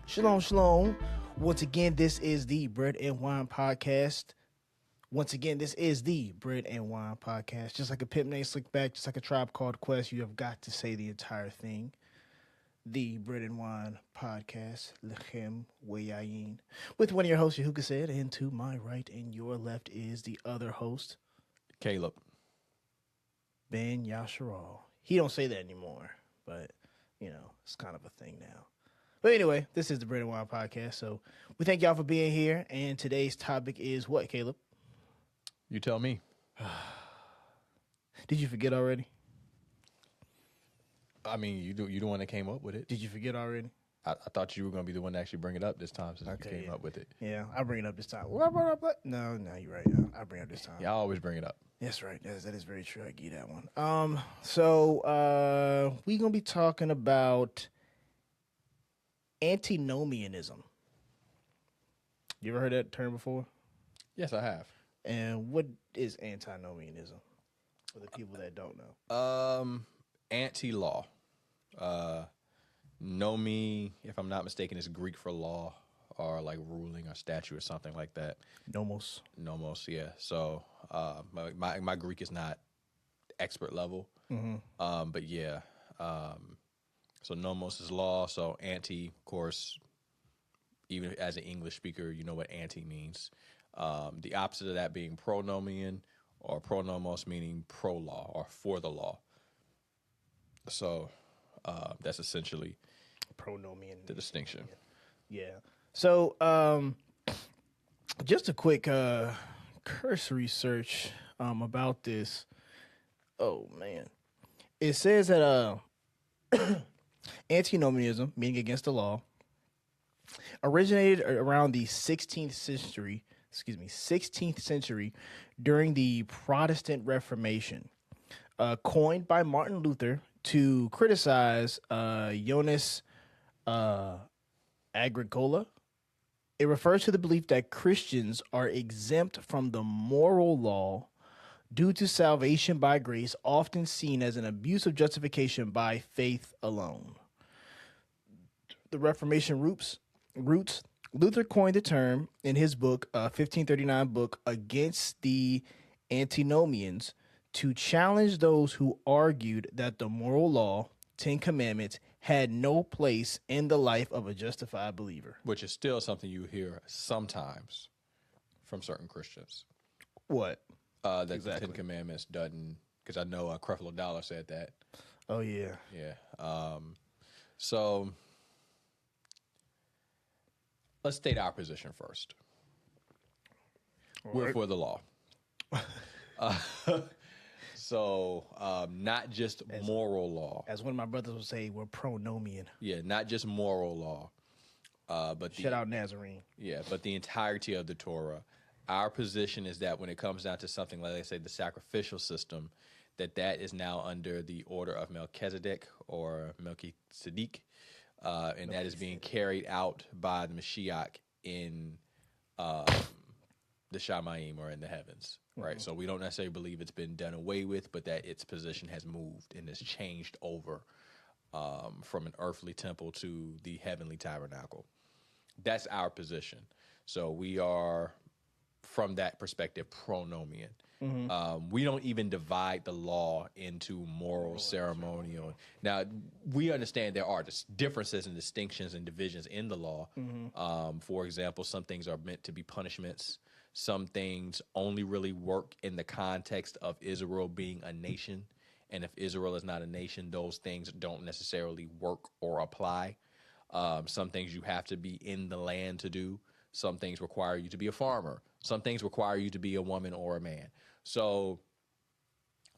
Shalom, shalom. Once again, this is the Bread and Wine Podcast. Just like a pimp named Slickback, just like a Tribe Called Quest, you have got to say the entire thing. The Bread and Wine Podcast, Lechem Weyayin. With one of your hosts, Yahuah said, and to my right and your left is the other host, Caleb. Ben Yasharal. He don't say that anymore, but, you know, it's kind of a thing now. But anyway, this is the Bread and Wine Podcast, so we thank y'all for being here, and today's topic is what, Caleb? You tell me. Did you forget already? I mean, you the one that came up with it. Did you forget already? I thought you were going to be the one to actually bring it up this time since you came up with it. Yeah, I'll bring it up this time. Well, I brought it up, no, you're right. I'll bring it up this time. Yeah, I always bring it up. That's right. That is very true. I give you that one. So we're going to be talking about Antinomianism. You ever heard that term before? Yes, I have. And what is Antinomianism for the people that don't know? Anti-law. Nomi, if I'm not mistaken, is Greek for law or like ruling or statute or something like that. Nomos, yeah. So my Greek is not expert level. Mm-hmm. But yeah. So nomos is law. So anti, of course, even as an English speaker, you know what anti means. The opposite of that being pronomian or pronomos, meaning pro-law or for the law. So that's essentially pronomian, the distinction. Yeah. So just a quick cursory search about this. Oh, man. It says that Antinomianism, meaning against the law, originated around the 16th century during the Protestant Reformation, coined by Martin Luther to criticize Jonas Agricola. It refers to the belief that Christians are exempt from the moral law due to salvation by grace, often seen as an abuse of justification by faith alone. The Reformation roots, Luther coined the term in his book, 1539 book, Against the Antinomians, to challenge those who argued that the moral law, 10 Commandments, had no place in the life of a justified believer. Which is still something you hear sometimes from certain Christians. What? That exactly. the 10 Commandments doesn't, because I know Creflo Dollar said that. Oh, yeah. Yeah. So let's state our position first. We're for the law. So not just moral law. As one of my brothers would say, we're pronomian. Yeah, not just moral law. But shout out Nazarene. Yeah, but the entirety of the Torah. Our position is that when it comes down to something like, let's say, the sacrificial system, that is now under the order of Melchizedek or Melchizedek, and that is being carried out by the Mashiach in the Shamayim or in the heavens, right? Mm-hmm. So we don't necessarily believe it's been done away with, but that its position has moved and has changed over from an earthly temple to the heavenly tabernacle. That's our position. So we are, from that perspective, pronomian. Mm-hmm. We don't even divide the law into moral, ceremonial. Now, we understand there are differences and distinctions and divisions in the law. Mm-hmm. For example, some things are meant to be punishments. Some things only really work in the context of Israel being a nation. And if Israel is not a nation, those things don't necessarily work or apply. Some things you have to be in the land to do. Some things require you to be a farmer. Some things require you to be a woman or a man. So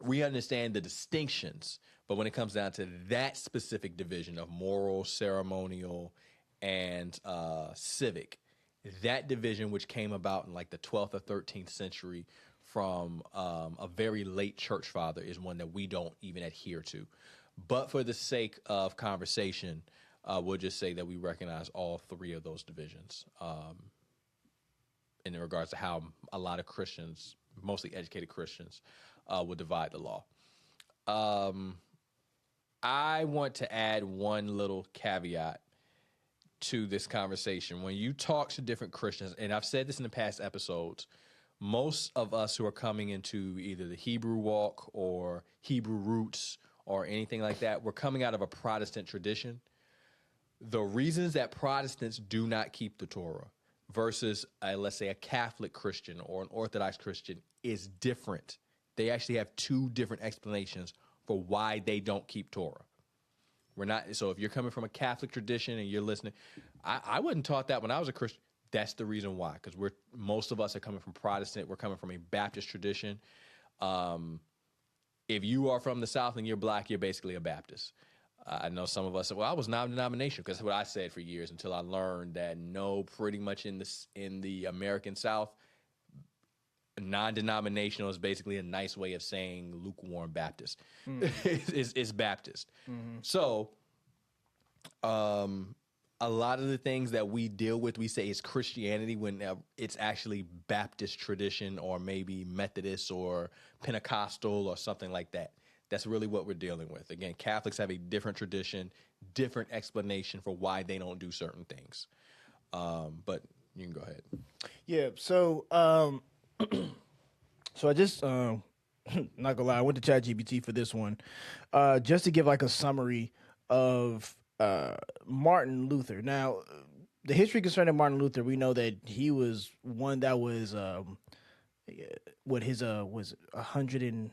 we understand the distinctions, but when it comes down to that specific division of moral, ceremonial, and civic, that division, which came about in like the 12th or 13th century from a very late church father, is one that we don't even adhere to. But for the sake of conversation, we'll just say that we recognize all three of those divisions in regards to how a lot of Christians, mostly educated Christians, will divide the law. I want to add one little caveat to this conversation. When you talk to different Christians, and I've said this in the past episodes, most of us who are coming into either the Hebrew walk or Hebrew roots or anything like that, we're coming out of a Protestant tradition. The reasons that Protestants do not keep the Torah versus, let's say, a Catholic Christian or an Orthodox Christian is different. They actually have two different explanations for why they don't keep Torah. We're not. So if you're coming from a Catholic tradition and you're listening, I wasn't taught that when I was a Christian. That's the reason why, because most of us are coming from Protestant. We're coming from a Baptist tradition. If you are from the South and you're black, you're basically a Baptist. I know some of us. Well, I was non-denominational because that's what I said for years until I learned that no, pretty much in the American South, non-denominational is basically a nice way of saying lukewarm Baptist. It's Baptist. So, a lot of the things that we deal with, we say is Christianity when it's actually Baptist tradition or maybe Methodist or Pentecostal or something like that. That's really what we're dealing with. Again, Catholics have a different tradition, different explanation for why they don't do certain things. But you can go ahead. Yeah. So, so I just, not gonna lie, I went to ChatGPT for this one, just to give like a summary of Martin Luther. Now, the history concerning Martin Luther, we know that he was one that was what his was 100 and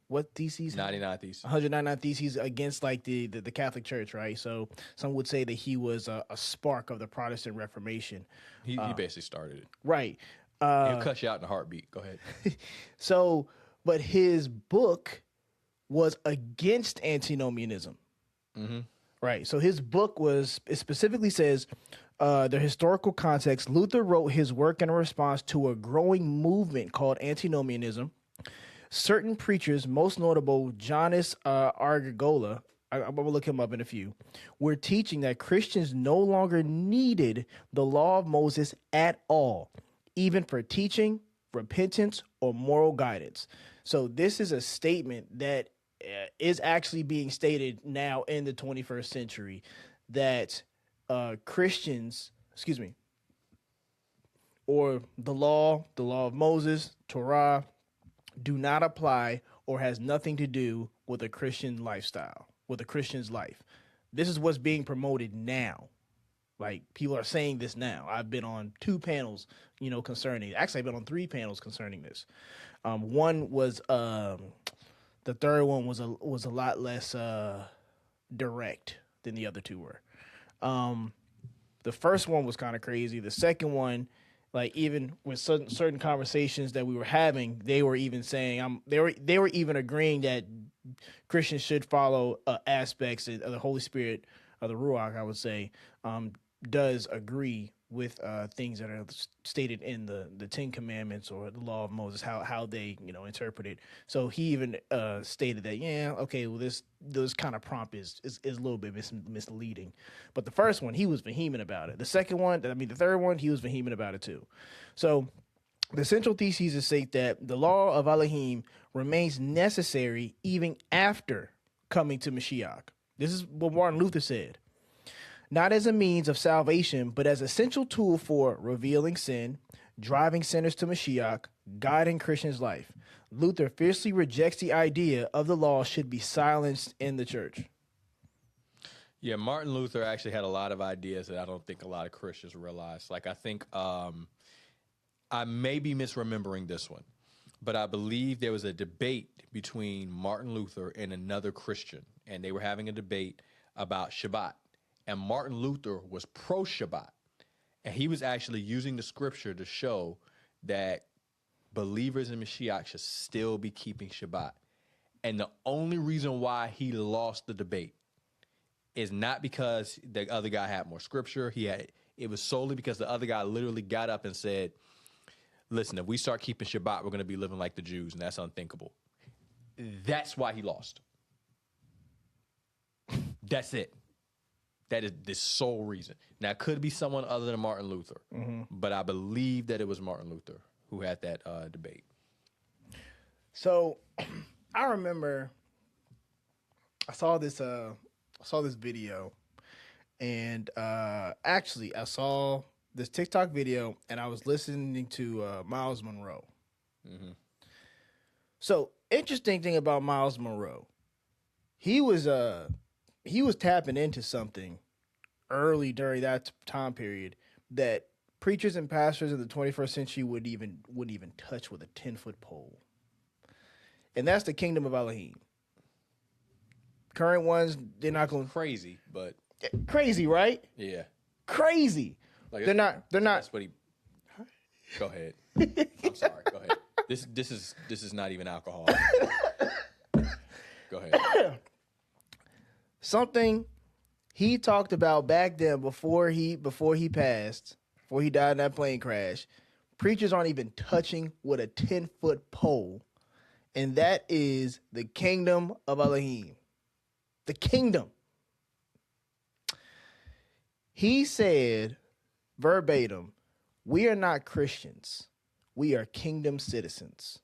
what theses? 99 theses. 199 theses against like the Catholic Church, right? So some would say that he was a spark of the Protestant Reformation. He basically started it. Right. He'll cut you out in a heartbeat. Go ahead. So, but his book was against antinomianism. Right. So his book it specifically says, the historical context, Luther wrote his work in response to a growing movement called antinomianism. Certain preachers, most notable Johannes Argagola, I'm going to look him up in a few, were teaching that Christians no longer needed the law of Moses at all, even for teaching, repentance, or moral guidance. So this is a statement that is actually being stated now in the 21st century that Christians, or the law of Moses, Torah, do not apply or has nothing to do with a Christian lifestyle, with a Christian's life. This is what's being promoted now. Like, people are saying this now. I've been on 2 panels, concerning. Actually, I've been on 3 panels concerning this. One was the third one was a lot less direct than the other 2 were. The first one was kind of crazy. The second one, like, even with certain conversations that we were having, they were even saying they were even agreeing that Christians should follow aspects of the Holy Spirit, of the Ruach, I would say, does agree with things that are stated in the 10 Commandments or the Law of Moses, how they interpret it. So he even stated that this kind of prompt is a little bit misleading. But the first one, he was vehement about it. The third one, he was vehement about it too. So the central theses state that the law of Elohim remains necessary even after coming to Mashiach. This is what Martin Luther said. Not as a means of salvation, but as an essential tool for revealing sin, driving sinners to Mashiach, guiding Christians' life. Luther fiercely rejects the idea of the law should be silenced in the church. Yeah, Martin Luther actually had a lot of ideas that I don't think a lot of Christians realize. Like, I think I may be misremembering this one, but I believe there was a debate between Martin Luther and another Christian, and they were having a debate about Shabbat. And Martin Luther was pro-Shabbat. And he was actually using the scripture to show that believers in Mashiach should still be keeping Shabbat. And the only reason why he lost the debate is not because the other guy had more scripture. It was solely because the other guy literally got up and said, listen, if we start keeping Shabbat, we're going to be living like the Jews, and that's unthinkable. That's why he lost. That's it. That is the sole reason. Now, it could be someone other than Martin Luther, but I believe that it was Martin Luther who had that debate. So, I remember I saw this video, And actually, I saw this TikTok video, and I was listening to Miles Monroe. Mm-hmm. So, interesting thing about Miles Monroe, he was tapping into something early during that time period that preachers and pastors in the 21st century wouldn't even touch with a 10-foot pole. And that's the kingdom of Elohim. Current ones, they're not going Crazy, but crazy, right? yeah. Crazy. Like They're not. That's what he. Go ahead. I'm sorry. Go ahead. This is not even alcohol. Go ahead. Something he talked about back then before he passed, before he died in that plane crash. Preachers aren't even touching with a 10-foot pole, and that is the kingdom of Elohim. The kingdom. He said, verbatim, "We are not Christians. We are kingdom citizens.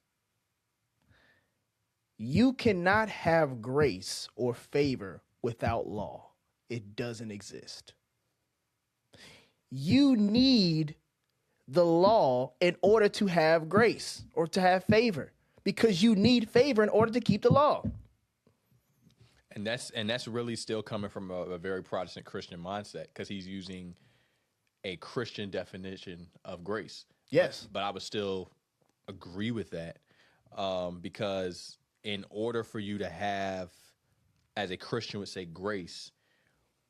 You cannot have grace or favor without law. It doesn't exist. You need the law in order to have grace or to have favor, because you need favor in order to keep the law." And that's really still coming from a very Protestant Christian mindset, because he's using a Christian definition of grace. Yes. But I would still agree with that, because in order for you to have, as a Christian would say, grace,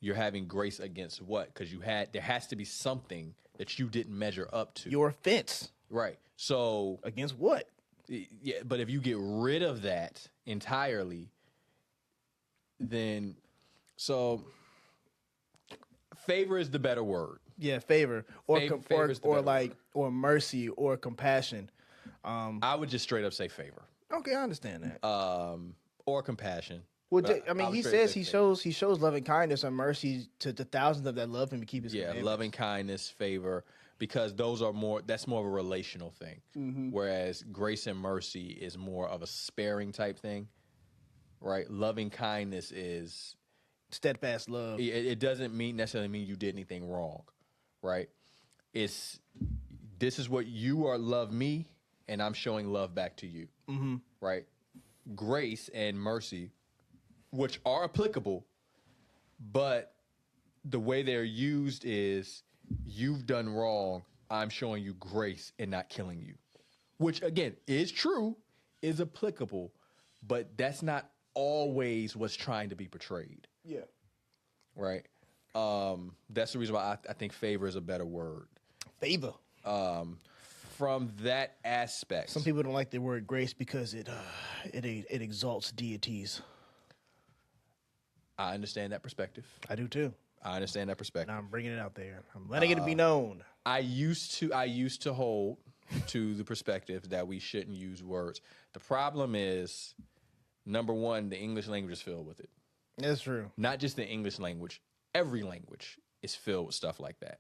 you're having grace against what? Because there has to be something that you didn't measure up to. Your offense. Right. So Against what? yeah, but if you get rid of that entirely, then favor is the better word. Yeah, favor or Favor is the better word. or mercy or compassion. I would just straight up say favor. Okay, I understand that. Or compassion. Well, But I mean, would he straight up says say he favor. shows loving kindness and mercy to the thousands of that love him and keep his Yeah, commandments. loving kindness, favor, because that's more of a relational thing. Mm-hmm. Whereas grace and mercy is more of a sparing type thing, right? Loving kindness is, Steadfast love. it doesn't necessarily mean you did anything wrong, right? This is what you are, love me, and I'm showing love back to you, Mm-hmm. right? Grace and mercy, which are applicable, but the way they're used is, you've done wrong, I'm showing you grace and not killing you, which again is true, is applicable, but that's not always what's trying to be portrayed, Yeah. right? That's the reason why I think favor is a better word. Favor. From that aspect, Some people don't like the word grace because it exalts deities. I understand that perspective. I do too. I understand that perspective. Now I'm bringing it out there. I'm letting it be known. I used to hold to the perspective that we shouldn't use words. The problem is, number one, the English language is filled with it. That's true. Not just the English language, every language is filled with stuff like that.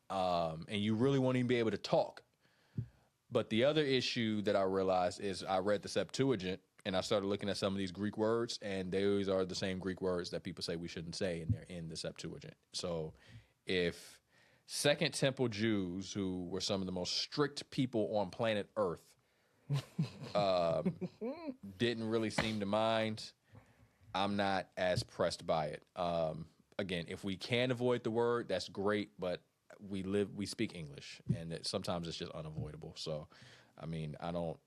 And you really won't even be able to talk. But the other issue that I realized is, I read the Septuagint and I started looking at some of these Greek words, and those are the same Greek words that people say we shouldn't say, and they're in the Septuagint. So if Second Temple Jews, who were some of the most strict people on planet Earth, didn't really seem to mind, I'm not as pressed by it. Again, if we can avoid the word, that's great, but we speak English, and sometimes it's just unavoidable. So, I mean, I don't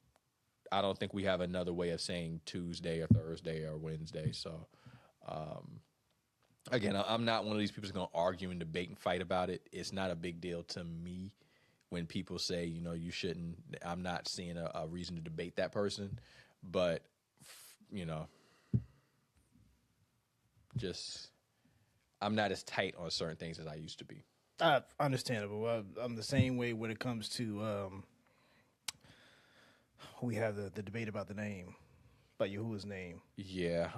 think we have another way of saying Tuesday or Thursday or Wednesday. So, again, I'm not one of these people who's going to argue and debate and fight about it. It's not a big deal to me when people say, you shouldn't. I'm not seeing a reason to debate that person, but just I'm not as tight on certain things as I used to be. Understandable. I'm the same way when it comes to we have the debate about the name, about Yahuwah's name. Yeah,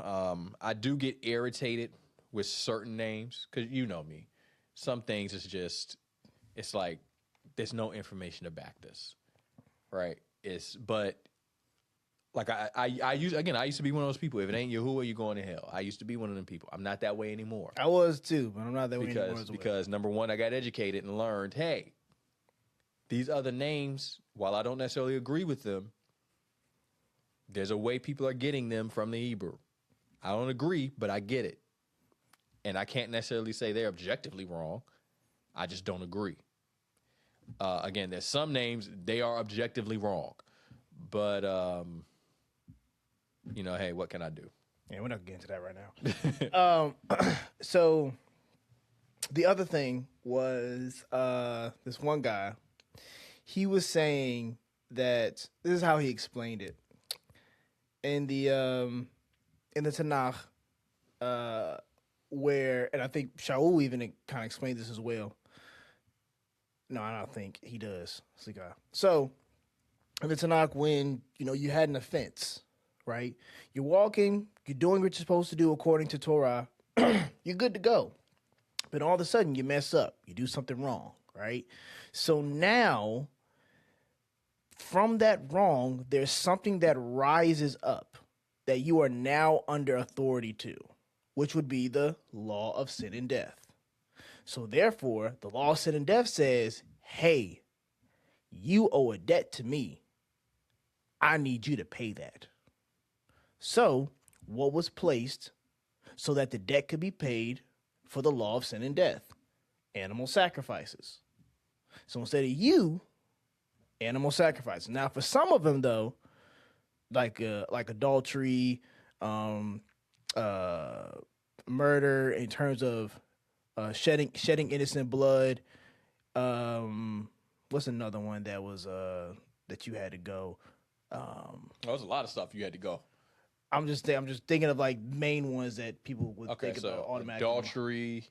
I do get irritated with certain names, because you know me. Some things it's like there's no information to back this, right? But Like I used to be one of those people. If it ain't Yahuah, you're going to hell. I used to be one of them people. I'm not that way anymore. I was too, but I'm not that way anymore as well. Because number one, I got educated and learned, hey, these other names, while I don't necessarily agree with them, there's a way people are getting them from the Hebrew. I don't agree, but I get it. And I can't necessarily say they're objectively wrong. I just don't agree. Again, there's some names, they are objectively wrong. But, hey, what can I do? Yeah, we're not getting to that right now. So the other thing was this one guy. He was saying that this is how he explained it in the Tanakh, where, and I think Shaul even kind of explained this as well. No, I don't think he does. It's the guy. So in the Tanakh, when you had an offense, right? You're walking, you're doing what you're supposed to do according to Torah, you're good to go. But all of a sudden, you mess up. You do something wrong, right? So now, from that wrong, there's something that rises up that you are now under authority to, which would be the law of sin and death. So therefore, the law of sin and death says, hey, you owe a debt to me. I need you to pay that. So what was placed so that the debt could be paid for the law of sin and death? Animal sacrifices. So instead of you, animal sacrifices. Now, for some of them, though, like adultery, murder, in terms of shedding innocent blood. What's another one that was that you had to go? There's a lot of stuff you had to go. I'm just thinking of like main ones that people would think about automatically. Adultery,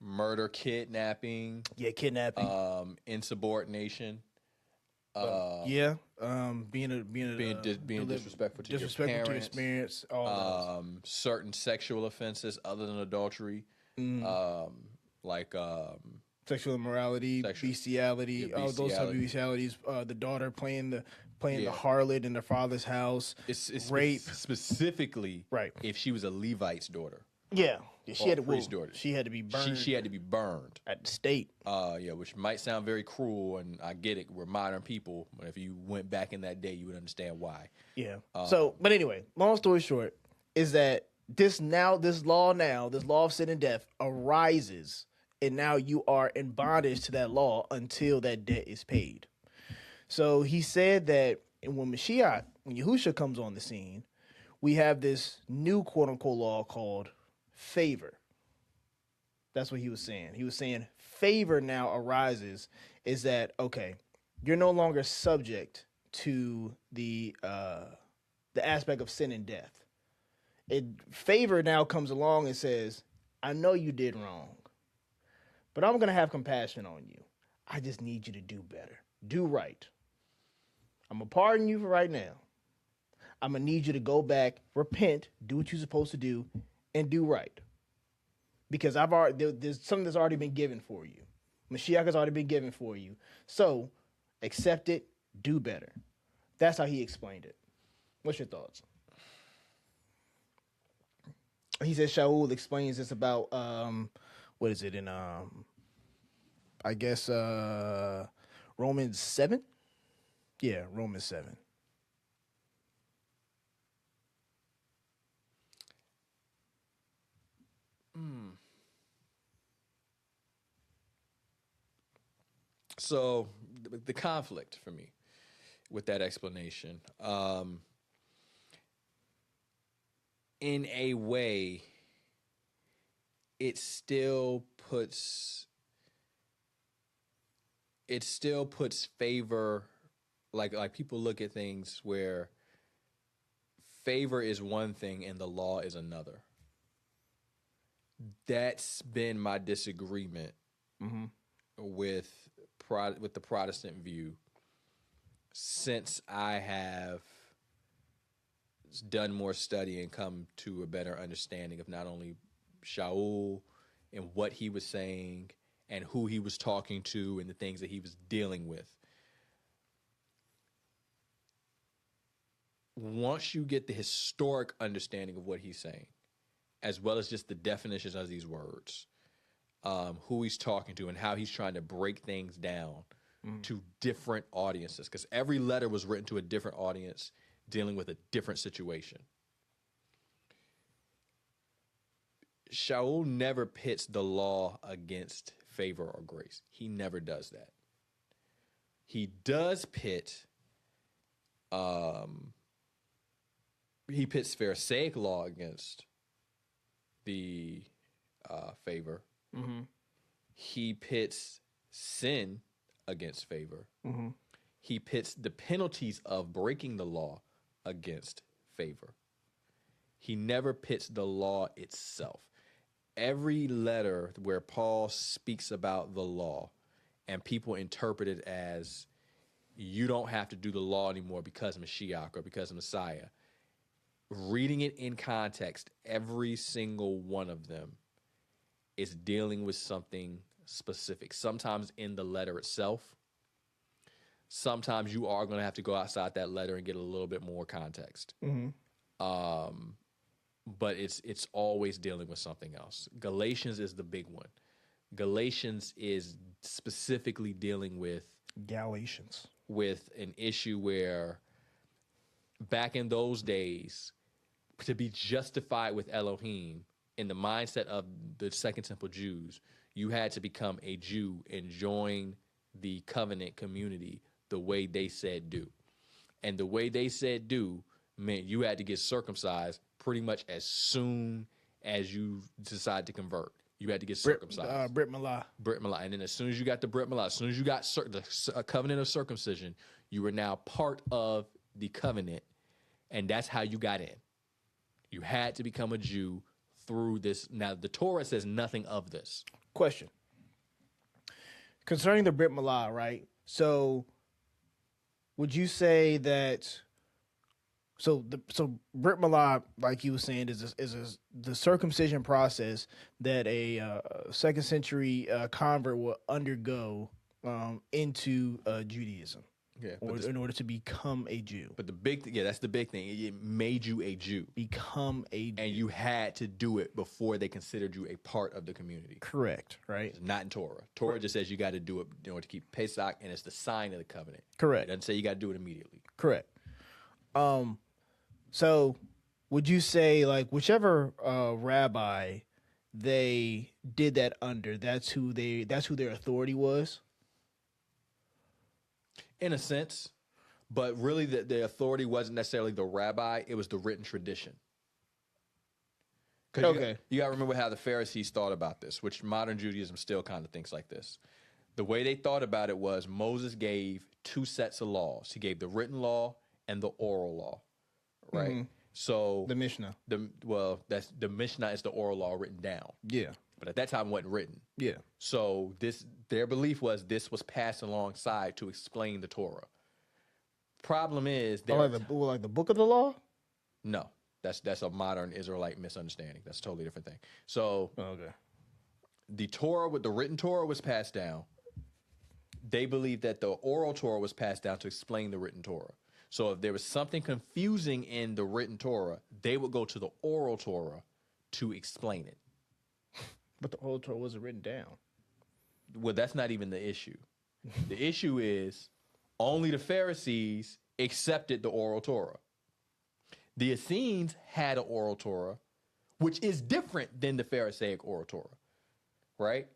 murder, kidnapping, kidnapping, insubordination, being disrespectful to your parents, certain sexual offenses other than adultery, like sexual immorality, bestiality, those type of bestialities. The daughter playing the harlot in their father's house. It's rape, specifically, right? If she was a Levite's daughter, she had daughter. She had to be burned. She had to be burned at the stake. Which might sound very cruel, and I get it. We're modern people, but if you went back in that day, you would understand why. But anyway, long story short is that this law of sin and death arises, and now you are in bondage to that law until that debt is paid. So he said that when Yahusha comes on the scene, we have this new quote unquote law called favor. That's what he was saying. He was saying favor now arises is that, okay, you're no longer subject to the aspect of sin and death. Favor now comes along and says, I know you did wrong, but I'm going to have compassion on you. I just need you to do better. Do right. I'm going to pardon you for right now. I'm going to need you to go back, repent, do what you're supposed to do, and do right. Because there's something that's already been given for you. Mashiach has already been given for you. So, accept it, do better. That's how he explained it. What's your thoughts? He says Shaul explains this about, what is it in, I guess, Romans 7? Yeah, Romans 7. So the conflict for me with that explanation, in a way, it still puts favor, like people look at things where favor is one thing and the law is another. That's been my disagreement with the Protestant view since I have done more study and come to a better understanding of not only Shaul and what he was saying and who he was talking to and the things that he was dealing with. once you get the historic understanding of what he's saying, as well as just the definitions of these words, who he's talking to and how he's trying to break things down to different audiences, because every letter was written to a different audience dealing with a different situation. Shaul never pits the law against favor or grace. He never does that. He does pit, he pits Pharisaic law against the favor. Mm-hmm. He pits sin against favor. Mm-hmm. He pits the penalties of breaking the law against favor. He never pits the law itself. Every letter where Paul speaks about the law and people interpret it as you don't have to do the law anymore because of Mashiach or because of Messiah, reading it in context, every single one of them is dealing with something specific. Sometimes in the letter itself, sometimes you are going to have to go outside that letter and get a little bit more context. Mm-hmm. But it's always dealing with something else. Galatians is the big one. Galatians is specifically dealing with an issue where back in those days, to be justified with Elohim in the mindset of the Second Temple Jews, you had to become a Jew and join the covenant community the way they said do. And the way they said do meant you had to get circumcised pretty much as soon as you decide to convert. You had to get circumcised. Brit Milah. Brit Milah. And then as soon as you got the Brit Milah, as soon as you got the covenant of circumcision, you were now part of the covenant, and that's how you got in. You had to become a Jew through this. Now, the Torah says nothing of this. Question. Concerning the Brit Milah, right? So, would you say that... So Brit Milah, like you were saying, is the circumcision process that a second century convert will undergo into Judaism, in order to become a Jew. But the big that's the big thing. It made you a Jew. Become a Jew. And you had to do it before they considered you a part of the community. Correct, right? It's not in Torah. Torah just says you got to do it in order to keep Pesach, and it's the sign of the covenant. Correct. It doesn't say you got to do it immediately. Correct. So would you say, like, whichever rabbi they did that under, that's who their authority was? In a sense, but really the authority wasn't necessarily the rabbi, it was the written tradition. Okay. You got to remember how the Pharisees thought about this, which modern Judaism still kind of thinks like this. The way they thought about it was Moses gave two sets of laws. He gave the written law and the oral law, right? Mm-hmm. So the Mishnah. The Mishnah is the oral law written down. Yeah. But at that time it wasn't written. Yeah. So their belief was this was passed alongside to explain the Torah. Problem is like the book of the law? No. That's a modern Israelite misunderstanding. That's a totally different thing. So the Torah with the written Torah was passed down. They believed that the oral Torah was passed down to explain the written Torah. So if there was something confusing in the written Torah, they would go to the oral Torah to explain it. But the oral Torah wasn't written down. Well, that's not even the issue. The issue is only the Pharisees accepted the oral Torah. The Essenes had an oral Torah, which is different than the Pharisaic oral Torah, right?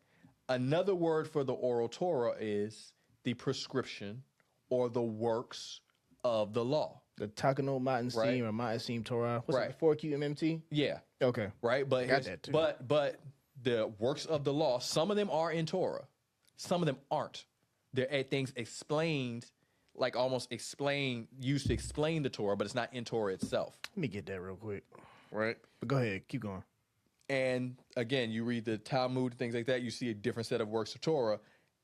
Another word for the oral Torah is the prescription or the works of the law. The Takanot Ma'at Esteem or Ma'at Esteem Torah. What's it, 4QMMT? Yeah. Okay. Right? But got that too. But the works of the law, some of them are in Torah. Some of them aren't. They're things explained, like almost used to explain the Torah, but it's not in Torah itself. Let me get that real quick. Right? But go ahead. Keep going. And again, you read the Talmud, things like that, you see a different set of works of Torah.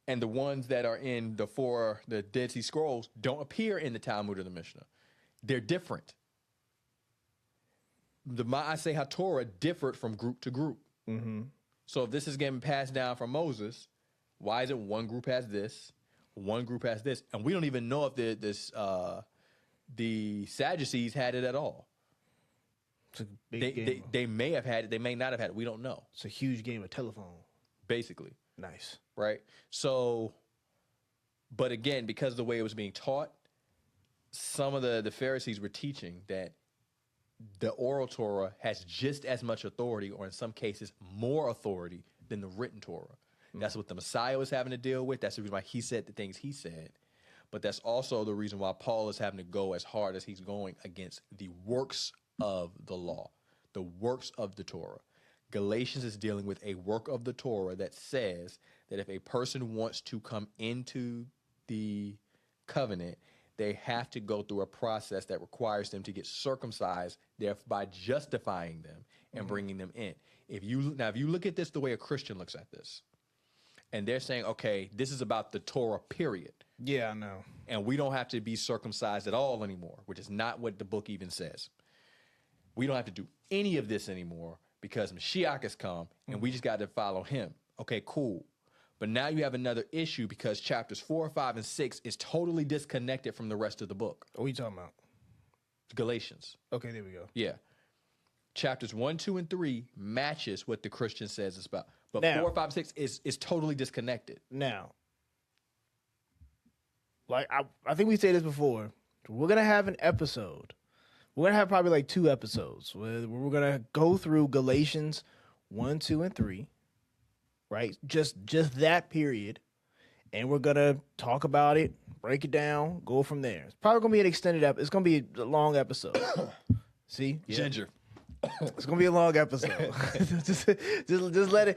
And the ones that are in the Dead Sea Scrolls don't appear in the Talmud or the Mishnah. They're different. The Ma'aseh HaTorah differed from group to group. Mm-hmm. So if this is getting passed down from Moses, why is it one group has this, one group has this? And we don't even know if The Sadducees had it at all. It's a big game. They may have had it. They may not have had it. We don't know. It's a huge game of telephone. Basically. Nice. Right? So, but again, because of the way it was being taught, some of the Pharisees were teaching that the oral Torah has just as much authority, or in some cases more authority, than the written Torah. That's what the Messiah was having to deal with. That's the reason why he said the things he said. But that's also the reason why Paul is having to go as hard as he's going against the works of the law, the works of the Torah. Galatians is dealing with a work of the Torah that says that if a person wants to come into the covenant, they have to go through a process that requires them to get circumcised, thereby justifying them and bringing them in. If you look at this the way a Christian looks at this, and they're saying, okay, this is about the Torah, period. Yeah, I know. And we don't have to be circumcised at all anymore, which is not what the book even says. We don't have to do any of this anymore because Mashiach has come and we just got to follow him. Okay, cool. But now you have another issue because chapters 4, 5, and 6 is totally disconnected from the rest of the book. What are you talking about? Galatians. Okay, there we go. Yeah. Chapters 1, 2, and 3 matches what the Christian says it's about. But now, 4, 5, 6 is totally disconnected. Now, like I think we said this before. We're going to have an episode. We're going to have probably like 2 episodes where we're going to go through Galatians 1, 2, and 3. Right? Just that period. And we're going to talk about it, break it down, go from there. It's probably going to be an extended episode. It's going to be a long episode. See? Yeah. Ginger. It's gonna be a long episode. just let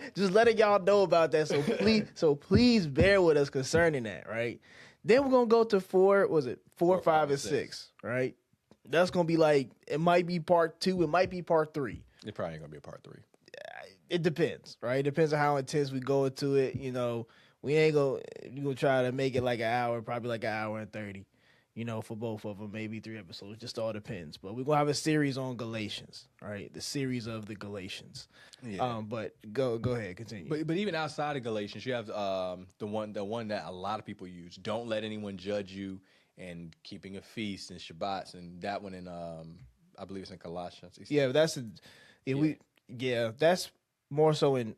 it y'all know about that. So please bear with us concerning that, right? Then we're gonna go to 4, 5, and 6, right? That's gonna be like, it might be part 2, it might be part 3. It probably ain't gonna be a part 3. It depends, right? It depends on how intense we go into it. You know, we ain't gonna try to make it like an hour, probably like an hour and 30. You know, for both of them, maybe 3 episodes. Just all depends. But we're gonna have a series on Galatians, right? The series of the Galatians. Yeah. But go ahead, continue. But even outside of Galatians, you have the one that a lot of people use. Don't let anyone judge you, and keeping a feast and Shabbats, and that one in I believe it's in Colossians. Yeah, that's that's more so in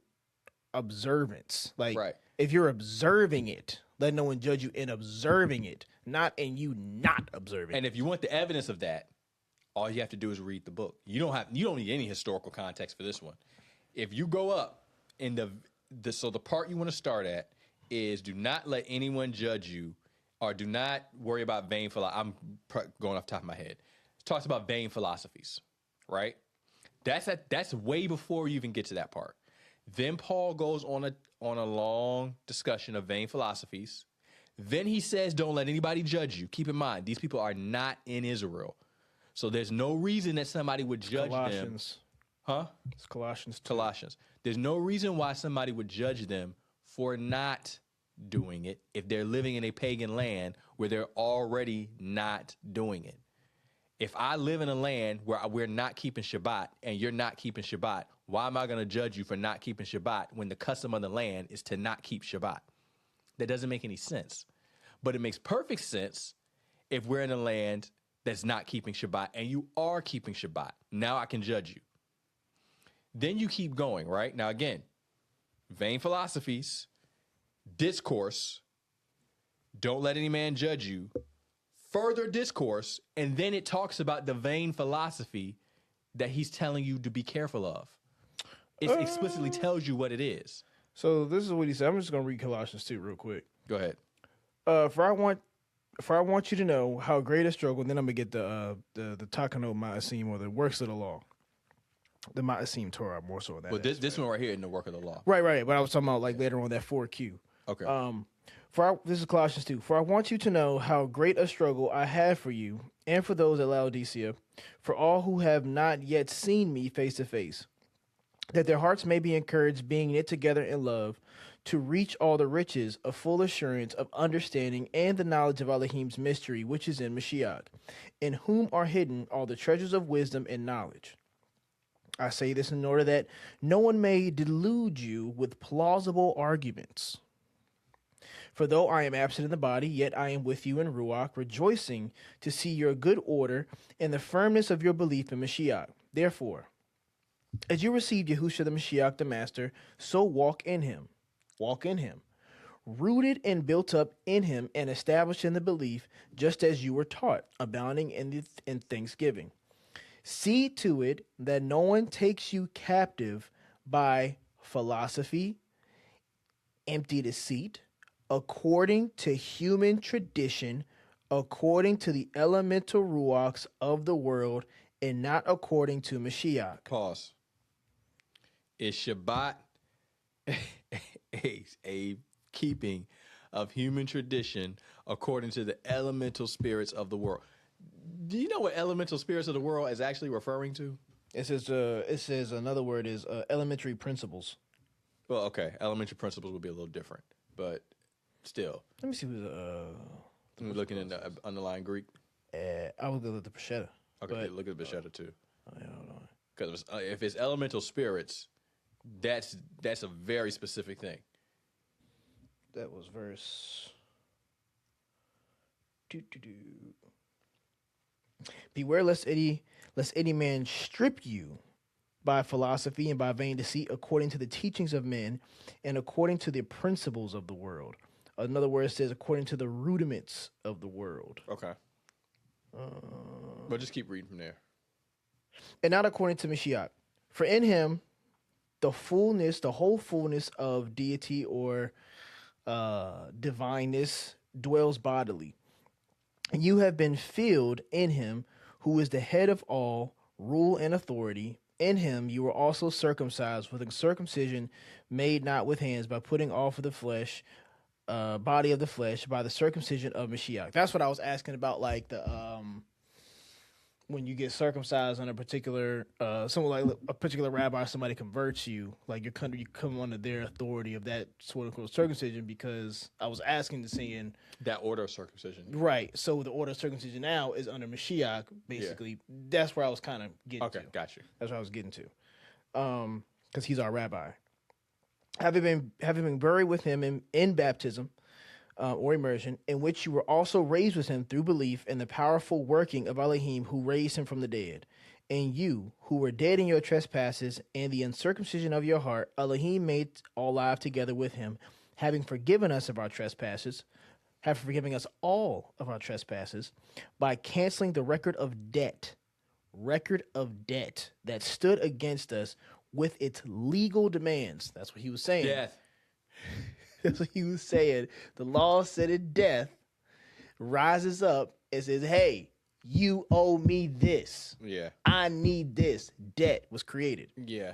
observance. Like, right. If you're observing it, let no one judge you in observing it, not in you not observing. And if you want the evidence of that, all you have to do is read the book. You don't need any historical context for this one. If you go up in the part you want to start at is do not let anyone judge you, or do not worry about vain philosophy. I'm going off the top of my head. It talks about vain philosophies, right? That's way before you even get to that part. Then Paul goes on a long discussion of vain philosophies. Then he says, don't let anybody judge you. Keep in mind, these people are not in Israel. So there's no reason that somebody would judge Colossians. them. Huh? It's Colossians 2. Colossians. There's no reason why somebody would judge them for not doing it if they're living in a pagan land where they're already not doing it. If I live in a land where we're not keeping Shabbat and you're not keeping Shabbat, why am I going to judge you for not keeping Shabbat when the custom of the land is to not keep Shabbat? That doesn't make any sense. But it makes perfect sense if we're in a land that's not keeping Shabbat and you are keeping Shabbat. Now I can judge you. Then you keep going, right? Now again, vain philosophies, discourse, don't let any man judge you, further discourse, and then it talks about the vain philosophy that he's telling you to be careful of. It explicitly tells you what it is. So this is what he said. I'm just going to read Colossians 2 real quick. Go ahead. For I want you to know how great a struggle. Then I'm gonna get the Takano Ma'asim, or the works of the law, the Ma'asim Torah, more so that. Well, this one right here in the work of the law. Right. But I was talking about like later on that 4Q. Okay. This is Colossians 2. For I want you to know how great a struggle I have for you and for those at Laodicea, for all who have not yet seen me face to face, that their hearts may be encouraged, being knit together in love, to reach all the riches of full assurance of understanding and the knowledge of Elohim's mystery, which is in Mashiach, in whom are hidden all the treasures of wisdom and knowledge. I say this in order that no one may delude you with plausible arguments. For though I am absent in the body, yet I am with you in Ruach, rejoicing to see your good order and the firmness of your belief in Mashiach. Therefore, as you received Yahusha the Messiah, the Master, so walk in him. Walk in him. Rooted and built up in him and established in the belief, just as you were taught, abounding in thanksgiving. See to it that no one takes you captive by philosophy, empty deceit, according to human tradition, according to the elemental ruachs of the world, and not according to Mashiach. Pause. Is Shabbat a keeping of human tradition according to the elemental spirits of the world? Do you know what elemental spirits of the world is actually referring to? It says another word is elementary principles. Well, okay, elementary principles would be a little different, but still. Let me see who's We're looking in the underlying Greek. I would go with the Peshetta. Okay, look at Beshetta too. Yeah, hold on. Because if it's elemental spirits, that's a very specific thing. That was verse. Beware lest any man strip you by philosophy and by vain deceit, according to the teachings of men and according to the principles of the world. Another word says according to the rudiments of the world. Okay. But just keep reading from there. And not according to Mashiach. For in him, the whole fullness of deity or divineness dwells bodily. And you have been filled in him, who is the head of all rule and authority. In him you were also circumcised with a circumcision made not with hands, by putting off of the flesh, body of the flesh, by the circumcision of Mashiach. That's what I was asking about, like the when you get circumcised on a particular someone like a particular rabbi, somebody converts you, like you come under their authority of that sort of circumcision, because I was asking to seeing that order of circumcision. Right. So the order of circumcision now is under Mashiach, basically. Yeah. That's where I was kind of getting to. Okay, got you. That's what I was getting to. Because he's our rabbi. Having been buried with him in baptism, or immersion, in which you were also raised with him through belief in the powerful working of Elohim, who raised him from the dead. And you, who were dead in your trespasses and the uncircumcision of your heart, Elohim made all alive together with him, having forgiven us of our trespasses, forgiving us all of our trespasses, by canceling the record of debt that stood against us with its legal demands. That's what he was saying. Death. That's what he was saying. The law said it, death rises up and says, hey, you owe me this. Yeah. I need this. Debt was created. Yeah.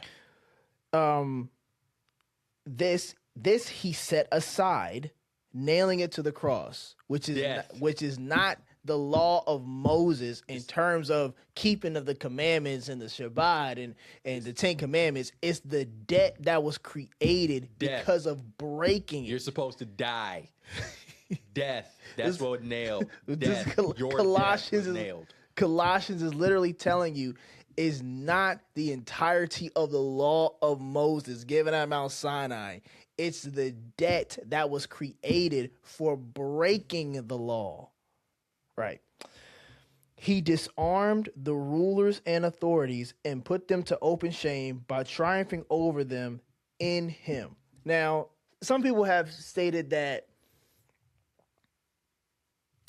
This he set aside, nailing it to the cross, which is not the law of Moses in terms of keeping of the commandments and the Shabbat and the 10 Commandments. It's the debt that was created because of breaking it. You're supposed to die. Death. That's what nailed. Death. Colossians was nailed. Colossians is literally telling you is not the entirety of the law of Moses given at Mount Sinai. It's the debt that was created for breaking the law. Right. He disarmed the rulers and authorities and put them to open shame by triumphing over them in him. Now, some people have stated that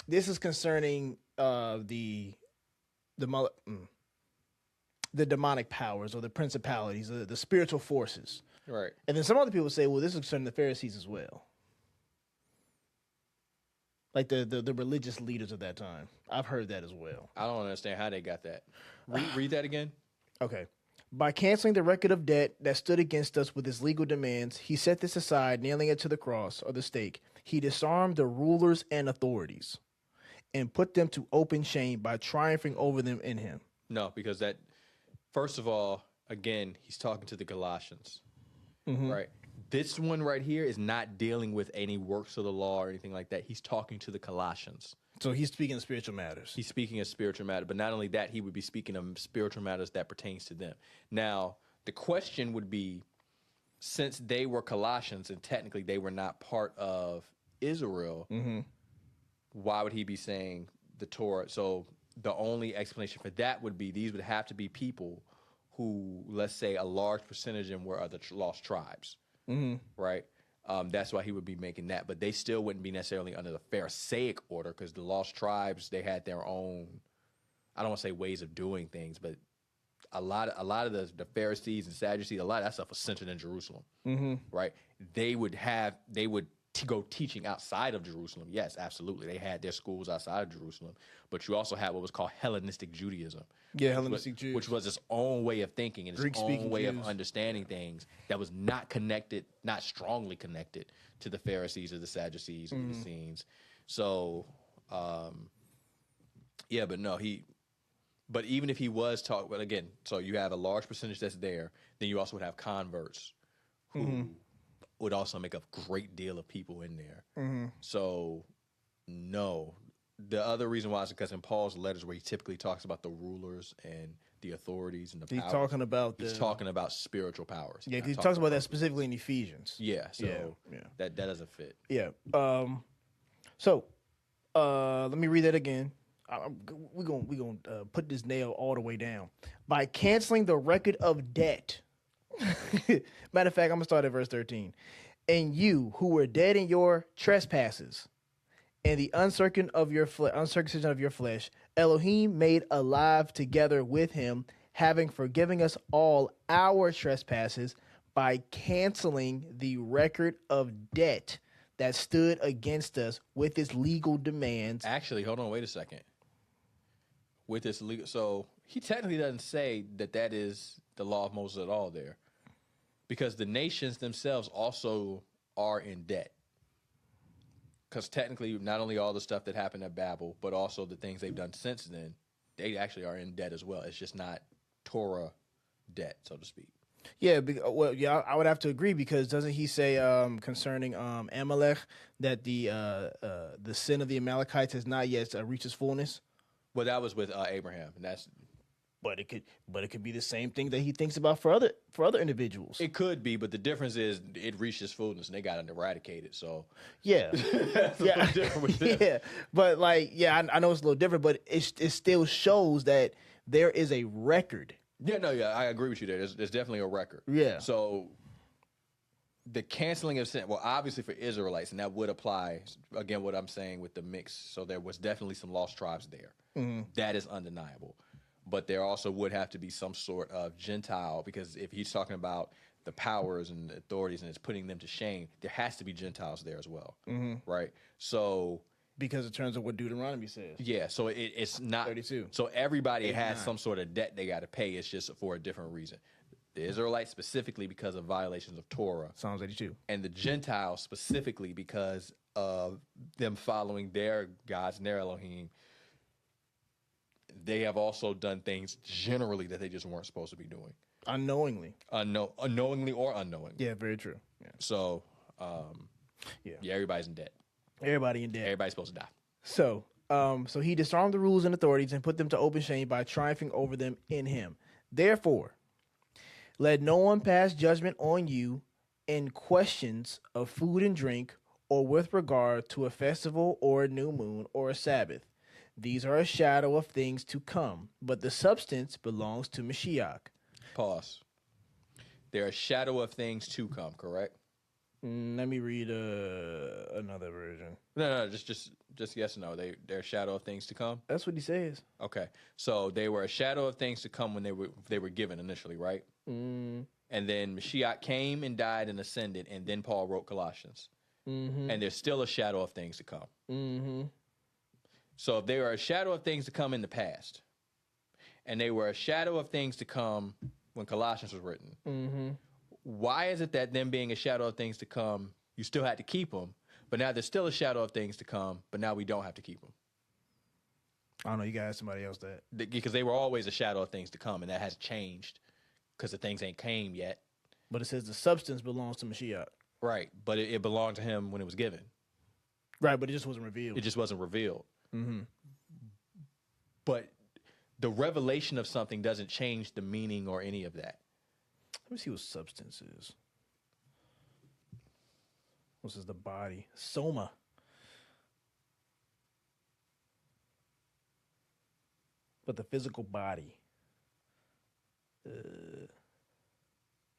this is concerning the demonic powers or the principalities, the spiritual forces. Right. And then some other people say, well, this is concerning the Pharisees as well. Like the religious leaders of that time. I've heard that as well. I don't understand how they got that. Read that again. Okay. By canceling the record of debt that stood against us with his legal demands, he set this aside, nailing it to the cross or the stake. He disarmed the rulers and authorities and put them to open shame by triumphing over them in him. No, because that, first of all, again, he's talking to the Colossians, right? This one right here is not dealing with any works of the law or anything like that. He's talking to the Colossians. So he's speaking of spiritual matters. He's speaking of spiritual matters, but not only that, he would be speaking of spiritual matters that pertains to them. Now, the question would be, since they were Colossians and technically they were not part of Israel, why would he be saying the Torah? So the only explanation for that would be these would have to be people who, let's say, a large percentage of them were other lost tribes, right? That's why he would be making that. But they still wouldn't be necessarily under the Pharisaic order because the lost tribes, they had their own, I don't want to say ways of doing things, but a lot of the Pharisees and Sadducees, a lot of that stuff was centered in Jerusalem, right? They would go teaching outside of Jerusalem. Yes, absolutely. They had their schools outside of Jerusalem, but you also had what was called Hellenistic Judaism. Yeah, Hellenistic Jews. Which was its own way of thinking and its own way of understanding things that was not connected, not strongly connected to the Pharisees or the Sadducees or the Essenes. So, yeah, but no, but even if he was taught, well, again, so you have a large percentage that's there, then you also would have converts who would also make a great deal of people in there. So, no. The other reason why is because in Paul's letters where he typically talks about the rulers and the authorities and the powers, he's talking about spiritual powers. Yeah, he talks about that specifically in Ephesians. Yeah, so that doesn't fit. Yeah. So let me read that again. We're gonna put this nail all the way down by canceling the record of debt. Matter of fact, I'm gonna start at verse 13. And you who were dead in your trespasses and the uncircumcision of your flesh, Elohim made alive together with him, having forgiven us all our trespasses by canceling the record of debt that stood against us with its legal demands. Actually, hold on, wait a second. With this legal, so he technically doesn't say that is the law of Moses at all there, because the nations themselves also are in debt. Because technically, not only all the stuff that happened at Babel, but also the things they've done since then, they actually are in debt as well. It's just not Torah debt, so to speak. Yeah, well, yeah, I would have to agree because doesn't he say concerning Amalek that the sin of the Amalekites has not yet reached its fullness? Well, that was with Abraham, and that's. But it could be the same thing that he thinks about for other individuals. It could be, but the difference is it reached its fullness and they got it eradicated. So yeah, yeah. But I know it's a little different, but it still shows that there is a record. Yeah, I agree with you there. There's definitely a record. Yeah. So the canceling of sin, well, obviously for Israelites, and that would apply again what I'm saying with the mix. So there was definitely some lost tribes there. That is undeniable. But there also would have to be some sort of Gentile, because if he's talking about the powers and the authorities and it's putting them to shame, there has to be Gentiles there as well, right? So because in terms of what Deuteronomy says, yeah. So it's not 32. So everybody has some sort of debt they got to pay. It's just for a different reason. The Israelites specifically because of violations of Torah, Psalms 82, and the Gentiles specifically because of them following their gods and their Elohim. They have also done things generally that they just weren't supposed to be doing. Unknowingly. Unknowingly or unknowingly. Yeah, very true. Yeah. So, everybody's in debt. Everybody in debt. Everybody's supposed to die. So, so he disarmed the rulers and authorities and put them to open shame by triumphing over them in him. Therefore, let no one pass judgment on you in questions of food and drink or with regard to a festival or a new moon or a Sabbath. These are a shadow of things to come, but the substance belongs to Mashiach. Pause. They're a shadow of things to come, correct? Let me read another version. No, just yes or no. They're a shadow of things to come? That's what he says. Okay. So they were a shadow of things to come when they were given initially, right? And then Mashiach came and died and ascended, and then Paul wrote Colossians. And there's still a shadow of things to come. So if they were a shadow of things to come in the past, and they were a shadow of things to come when Colossians was written, why is it that them being a shadow of things to come, you still had to keep them, but now there's still a shadow of things to come, but now we don't have to keep them? I don't know. You got to ask somebody else that. Because they were always a shadow of things to come, and that has changed because the things ain't came yet. But it says the substance belongs to Mashiach. Right, but it belonged to him when it was given. Right, but it just wasn't revealed. It just wasn't revealed. But the revelation of something doesn't change the meaning or any of that. Let me see what substance is. This is the body. Soma. but the physical body.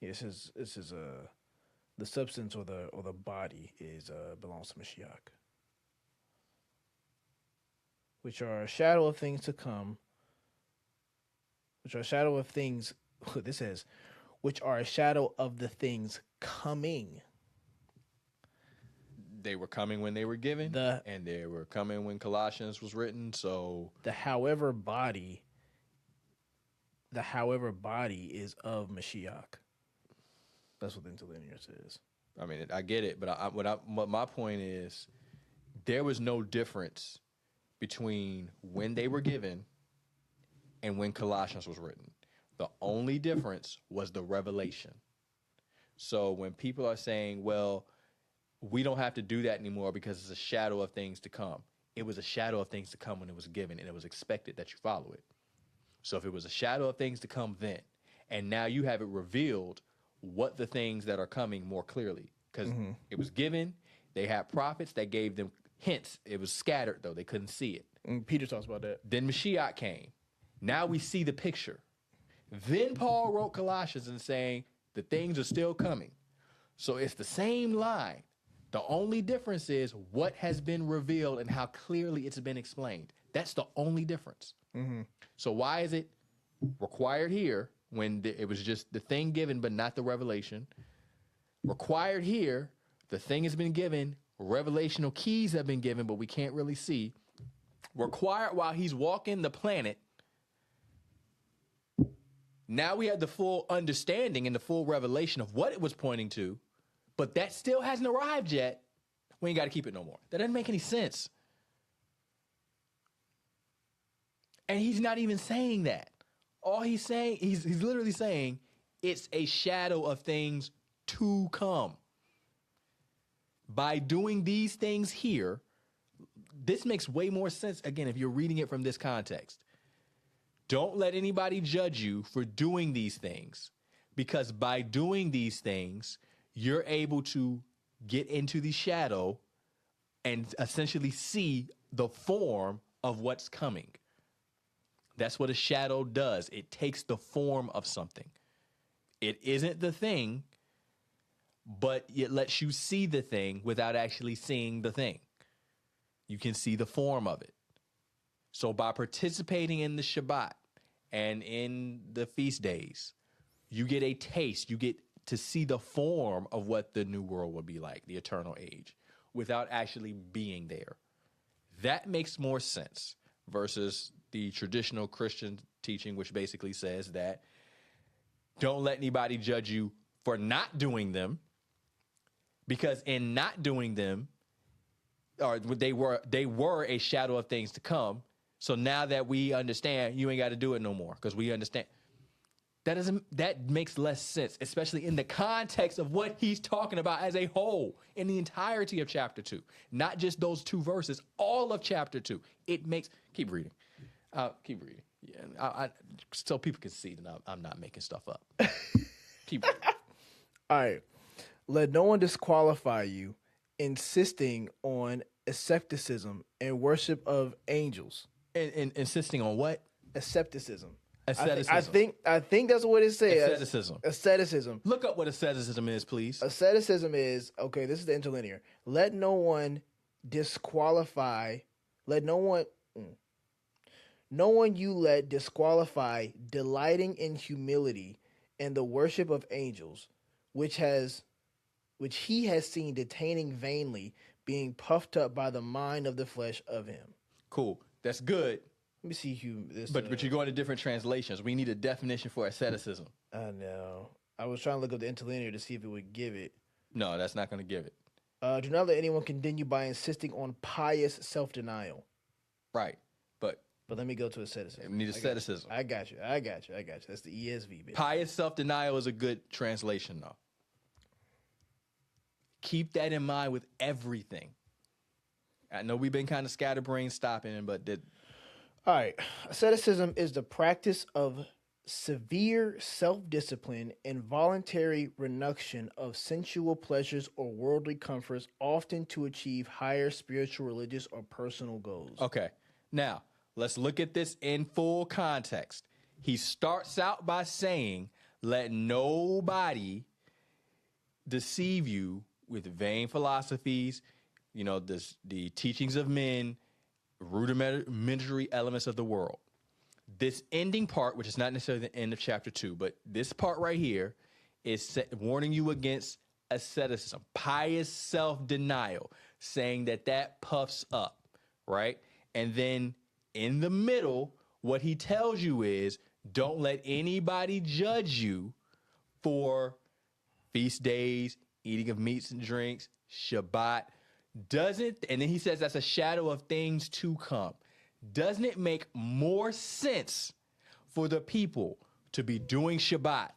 This is the substance or the body is belongs to Mashiach, which are a shadow of things to come. Which are a shadow of things. This says, which are a shadow of the things coming. They were coming when they were given, and they were coming when Colossians was written. So the however body is of Mashiach. That's what the interlinear says. I mean, I get it, but what my point is, there was no difference between when they were given and when Colossians was written. The only difference was the revelation. So when people are saying, well, we don't have to do that anymore because it's a shadow of things to come. It was a shadow of things to come when it was given, and it was expected that you follow it. So if it was a shadow of things to come then, and now you have it revealed what the things that are coming more clearly, because it was given, they had prophets that gave them hints. It was scattered, though. They couldn't see it. And Peter talks about that. Then Mashiach came. Now we see the picture. Then Paul wrote Colossians and saying the things are still coming. So it's the same line. The only difference is what has been revealed and how clearly it's been explained. That's the only difference. So why is it required here when it was just the thing given but not the revelation? Required here, the thing has been given, revelational keys have been given, but we can't really see. Required while he's walking the planet. Now we have the full understanding and the full revelation of what it was pointing to, but that still hasn't arrived yet. We ain't got to keep it no more. That doesn't make any sense. And he's not even saying that. All he's saying, he's literally saying it's a shadow of things to come. By doing these things here, this makes way more sense, again, if you're reading it from this context. Don't let anybody judge you for doing these things, because by doing these things, you're able to get into the shadow and essentially see the form of what's coming. That's what a shadow does. It takes the form of something. It isn't the thing, but it lets you see the thing without actually seeing the thing. You can see the form of it. So by participating in the Shabbat and in the feast days, you get a taste. You get to see the form of what the new world will be like, the eternal age, without actually being there. That makes more sense versus the traditional Christian teaching, which basically says that don't let anybody judge you for not doing them, because in not doing them, or they were a shadow of things to come. So now that we understand, you ain't got to do it no more, because we understand. That makes less sense, especially in the context of what he's talking about as a whole in the entirety of chapter 2, not just those 2 verses, all of chapter 2. Keep reading. Keep reading. Yeah, so people can see that I'm not making stuff up. Keep reading. All right. Let no one disqualify you, insisting on asceticism and worship of angels. And insisting on what? Asceticism. Asceticism. I think that's what it says. Asceticism. Look up what asceticism is, please. Asceticism is, okay, this is the interlinear. Let no one disqualify, no one you let disqualify delighting in humility and the worship of angels, which he has seen detaining vainly, being puffed up by the mind of the flesh of him. Cool. That's good. Let me see But you're going to different translations. We need a definition for asceticism. I know. I was trying to look up the interlinear to see if it would give it. No, that's not going to give it. Do not let anyone condemn you by insisting on pious self-denial. Right. But let me go to asceticism. We need asceticism. I got you. That's the ESV bit. Pious self-denial is a good translation, though. Keep that in mind with everything. I know we've been kind of scatterbrained stopping, but all right. Asceticism is the practice of severe self-discipline and voluntary renunciation of sensual pleasures or worldly comforts, often to achieve higher spiritual, religious, or personal goals. Okay. Now, let's look at this in full context. He starts out by saying, let nobody deceive you with vain philosophies, the teachings of men, rudimentary elements of the world. This ending part, which is not necessarily the end of chapter 2, but this part right here is warning you against asceticism, pious self-denial, saying that puffs up, right? And then in the middle, what he tells you is, don't let anybody judge you for feast days, eating of meats and drinks, Shabbat. And then he says that's a shadow of things to come. Doesn't it make more sense for the people to be doing Shabbat,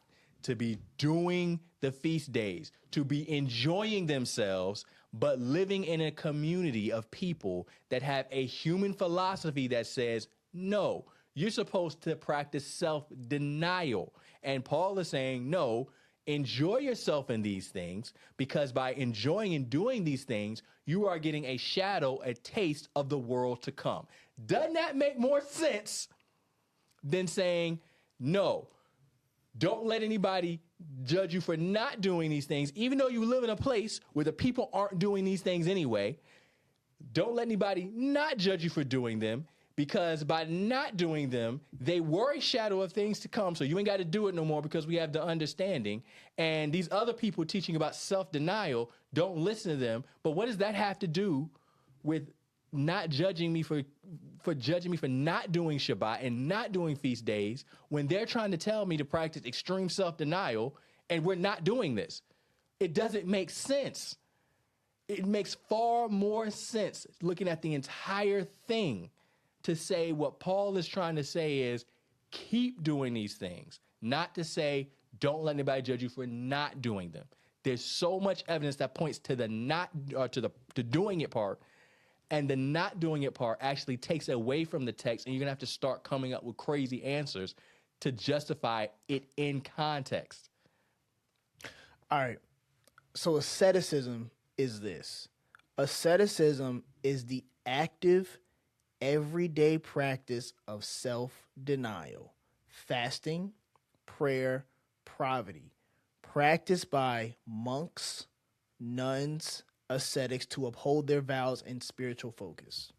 to be doing the feast days, to be enjoying themselves, but living in a community of people that have a human philosophy that says, no, you're supposed to practice self-denial. And Paul is saying, no, enjoy yourself in these things, because by enjoying and doing these things, you are getting a shadow, a taste of the world to come. Doesn't that make more sense than saying, no, don't let anybody judge you for not doing these things, even though you live in a place where the people aren't doing these things anyway? Don't let anybody not judge you for doing them, because by not doing them, they were a shadow of things to come. So you ain't got to do it no more because we have the understanding. And these other people teaching about self-denial, don't listen to them. But what does that have to do with not judging me for judging me for not doing Shabbat and not doing feast days, when they're trying to tell me to practice extreme self-denial and we're not doing this? It doesn't make sense. It makes far more sense looking at the entire thing to say what Paul is trying to say is keep doing these things, not to say don't let anybody judge you for not doing them. There's so much evidence that points to the not or to doing it part, and the not doing it part actually takes away from the text, and you're gonna have to start coming up with crazy answers to justify it in context. All right. So asceticism is this. Asceticism is the active, everyday practice of self-denial, fasting, prayer, poverty, practiced by monks, nuns, ascetics to uphold their vows and spiritual focus.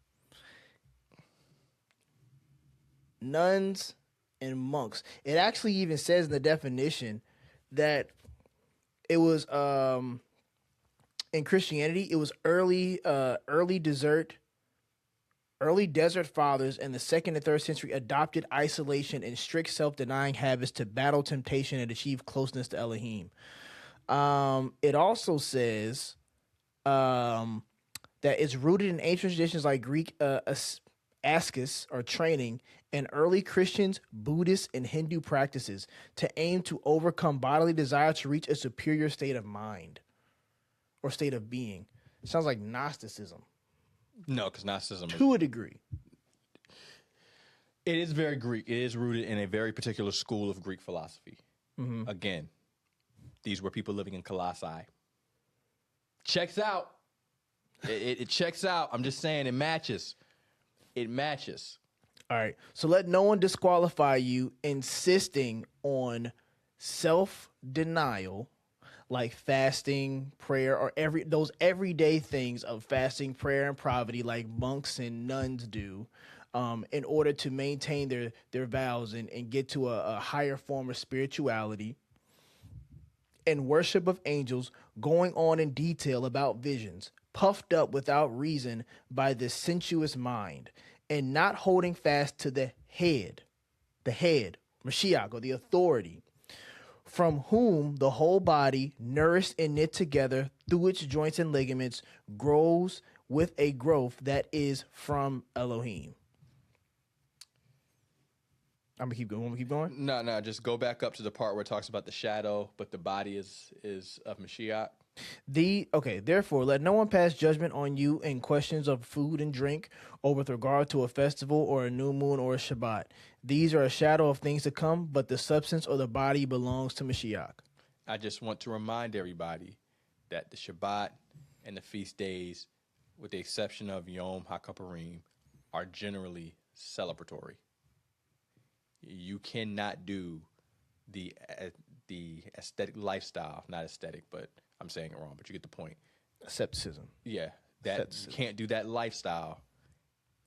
Nuns and monks. It actually even says in the definition that it was in Christianity, it was early desert fathers in the 2nd and 3rd century adopted isolation and strict self-denying habits to battle temptation and achieve closeness to Elohim. It also says that it's rooted in ancient traditions like Greek ascus or training and early Christians, Buddhist, and Hindu practices to aim to overcome bodily desire to reach a superior state of mind or state of being. It sounds like Gnosticism. No, because Gnosticism to a degree. It is very Greek. It is rooted in a very particular school of Greek philosophy. Mm-hmm. Again, these were people living in Colossae. Checks out. It checks out. I'm just saying it matches. It matches. All right. So let no one disqualify you insisting on self-denial, like fasting, prayer, or those everyday things of fasting, prayer, and poverty, like monks and nuns do, in order to maintain their vows and get to a higher form of spirituality and worship of angels, going on in detail about visions, puffed up without reason by the sensuous mind, and not holding fast to the head, Mashiach, or the authority, from whom the whole body, nourished and knit together through its joints and ligaments, grows with a growth that is from Elohim. I'm gonna keep going. Want me to keep going? No. Just go back up to the part where it talks about the shadow, but the body is of Mashiach. Therefore, let no one pass judgment on you in questions of food and drink, or with regard to a festival or a new moon or a Shabbat. These are a shadow of things to come, but the substance or the body belongs to Mashiach. I just want to remind everybody that the Shabbat and the feast days, with the exception of Yom HaKippurim, are generally celebratory. You cannot do the aesthetic lifestyle, not aesthetic, but I'm saying it wrong, but you get the point. Asceticism. Yeah, that you can't do that lifestyle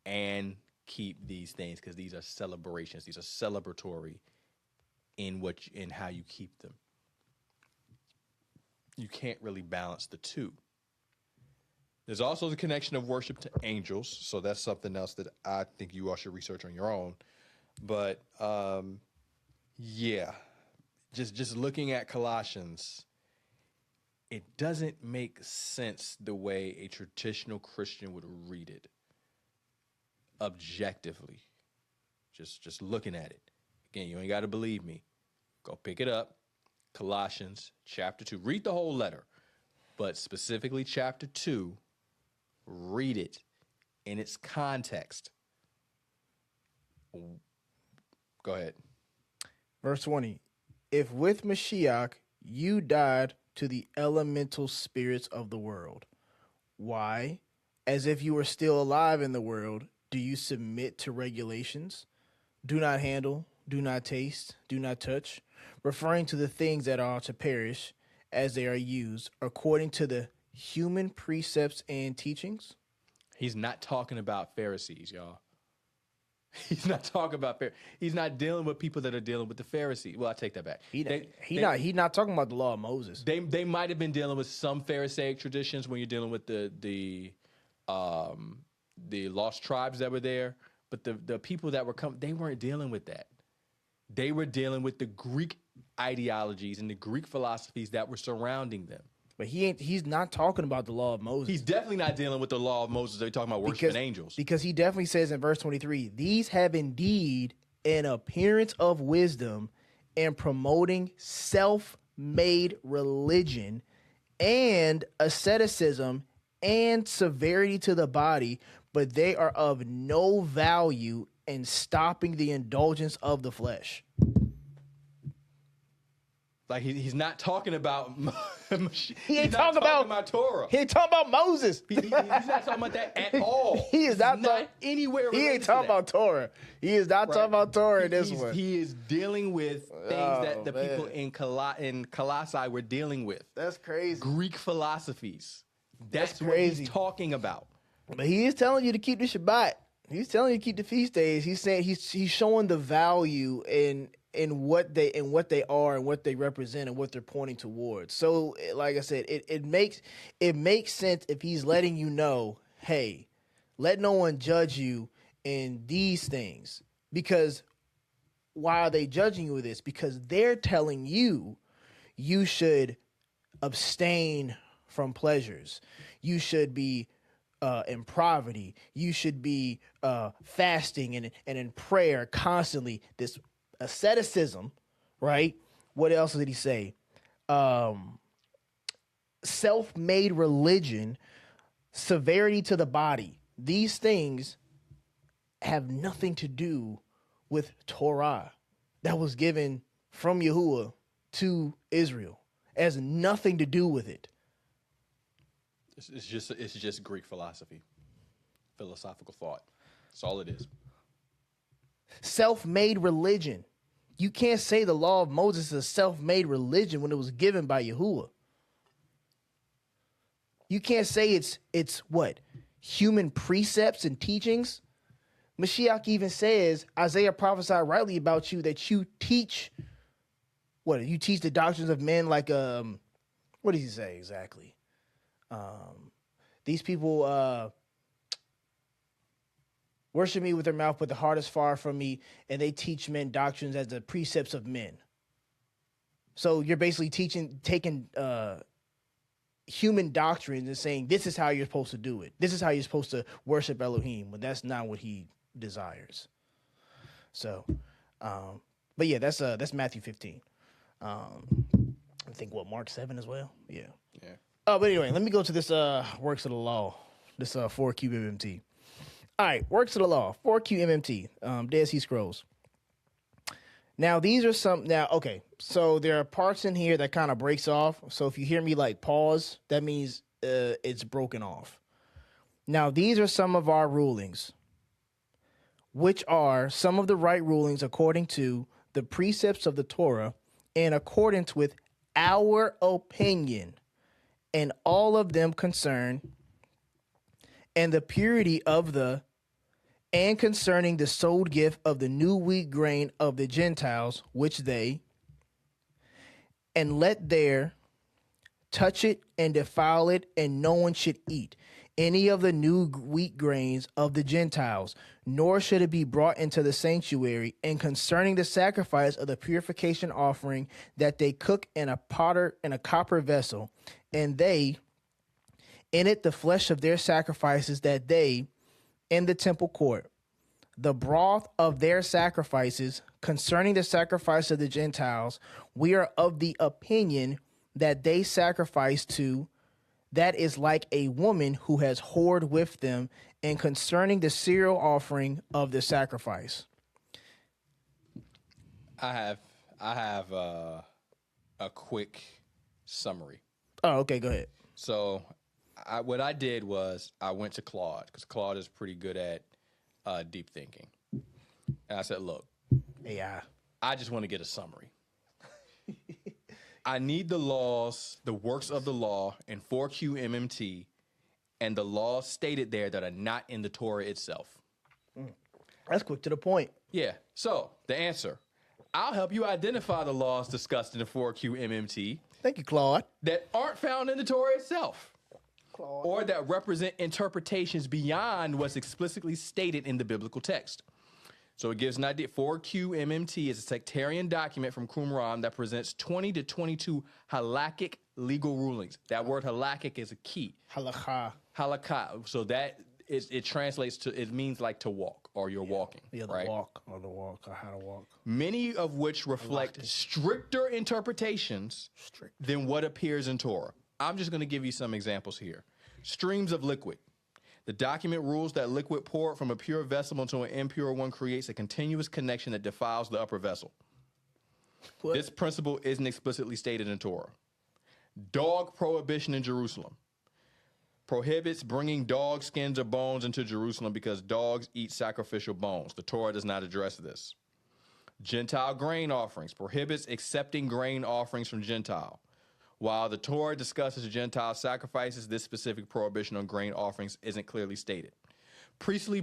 and keep these things, because these are celebrations. These are celebratory in how you keep them. You can't really balance the two. There's also the connection of worship to angels, so that's something else that I think you all should research on your own. But yeah, just looking at Colossians, it doesn't make sense the way a traditional Christian would read it objectively. Just looking at it. Again, you ain't got to believe me. Go pick it up. Colossians chapter 2. Read the whole letter, but specifically chapter 2, read it in its context. Go ahead. Verse 20. If with Mashiach you died to the elemental spirits of the world, why, as if you were still alive in the world, do you submit to regulations? Do not handle, do not taste, do not touch, referring to the things that are to perish as they are used according to the human precepts and teachings? He's not talking about Pharisees, y'all. He's not talking about he's not dealing with people that are dealing with the Pharisees. Well, I take that back. He's not talking about the law of Moses. They might have been dealing with some Pharisaic traditions when you're dealing with the lost tribes that were there, but the people that were coming, they weren't dealing with that. They were dealing with the Greek ideologies and the Greek philosophies that were surrounding them. But he's not talking about the law of Moses. He's definitely not dealing with the law of Moses. They're talking about worshiping angels. Because he definitely says in verse 23, these have indeed an appearance of wisdom and promoting self-made religion and asceticism and severity to the body, but they are of no value in stopping the indulgence of the flesh. Like he's not talking about. He ain't talking about Torah. He ain't talking about Moses. He's not talking about that at all. He is not anywhere. He ain't talking about Torah. He is not talking about Torah in this one. He is dealing with things that the people in Colossae were dealing with. That's crazy. Greek philosophies. That's what crazy. he's talking about. But he is telling you to keep the Shabbat. He's telling you to keep the feast days. He's saying he's showing the value in what they are and what they represent and what they're pointing towards. So, like I said, it makes sense if he's letting you know, hey, let no one judge you in these things. Because why are they judging you with this? Because they're telling you should abstain from pleasures. You should be in poverty. You should be fasting and in prayer constantly. This asceticism, right? What else did he say? Self-made religion, severity to the body. These things have nothing to do with Torah that was given from Yahuah to Israel. It has nothing to do with it. It's just Greek philosophy, philosophical thought. That's all it is. Self-made religion. You can't say the law of Moses is a self-made religion when it was given by Yahuah. You can't say it's what? Human precepts and teachings? Mashiach even says, Isaiah prophesied rightly about you that you teach, what? You teach the doctrines of men like, what does he say exactly? These people worship me with their mouth, but the heart is far from me, and they teach men doctrines as the precepts of men. So you're basically taking human doctrines and saying, this is how you're supposed to do it. This is how you're supposed to worship Elohim, but that's not what he desires. So, but yeah, that's Matthew 15. I think Mark 7 as well. Yeah. Yeah. But anyway, let me go to this works of the law, this 4Q MMT. All right, works of the law, 4Q MMT, Dead Sea Scrolls. Now, these are okay, so there are parts in here that kind of breaks off. So if you hear me like pause, that means it's broken off. Now, these are some of our rulings. which are some of the right rulings according to the precepts of the Torah, in accordance with our opinion, and all of them concern, and the purity of the, and concerning the sold gift of the new wheat grain of the Gentiles, which they, and let there touch it and defile it, and no one should eat any of the new wheat grains of the Gentiles, nor should it be brought into the sanctuary. And concerning the sacrifice of the purification offering, that they cook in a copper vessel, and they in it the flesh of their sacrifices, that they in the temple court, the broth of their sacrifices. Concerning the sacrifice of the Gentiles, we are of the opinion that they sacrifice to that is like a woman who has whored with them, and concerning the cereal offering of the sacrifice. I have a quick summary. Oh, okay, go ahead. So what I did was I went to Claude, because Claude is pretty good at deep thinking. And I said, look, AI. I just want to get a summary. I need the laws, the works of the law in 4Q MMT, and the laws stated there that are not in the Torah itself. That's quick to the point. Yeah. So the answer, I'll help you identify the laws discussed in the 4Q MMT Thank you, Claude. that aren't found in the Torah itself, Claude. or that represent interpretations beyond what's explicitly stated in the biblical text. So it gives an idea. 4Q MMT is a sectarian document from Qumran that presents 20 to 22 halakhic legal rulings. That word halakhic is a key. Halakha. Halakha. So that it translates to, it means like to walk, or you're walking. Yeah, the right? walk, or how to walk. Many of which reflect stricter interpretations than what appears in Torah. I'm just going to give you some examples here. Streams of liquid. The document rules that liquid poured from a pure vessel into an impure one creates a continuous connection that defiles the upper vessel. What? This principle isn't explicitly stated in Torah. Dog prohibition in Jerusalem. Prohibits bringing dog skins or bones into Jerusalem because dogs eat sacrificial bones. The Torah does not address this. Gentile grain offerings. Prohibits accepting grain offerings from Gentile. While the Torah discusses Gentile sacrifices, this specific prohibition on grain offerings isn't clearly stated. Priestly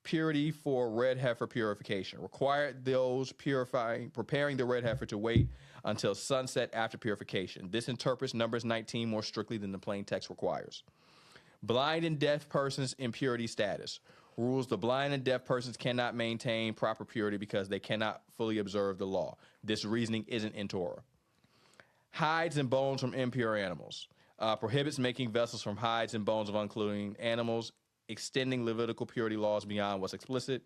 purity for red heifer purification. Required those preparing the red heifer to wait until sunset after purification. This interprets Numbers 19 more strictly than the plain text requires. Blind and deaf persons' impurity status. Rules the blind and deaf persons cannot maintain proper purity because they cannot fully observe the law. This reasoning isn't in Torah. Hides and bones from impure animals. Prohibits making vessels from hides and bones of unclean animals, extending Levitical purity laws beyond what's explicit.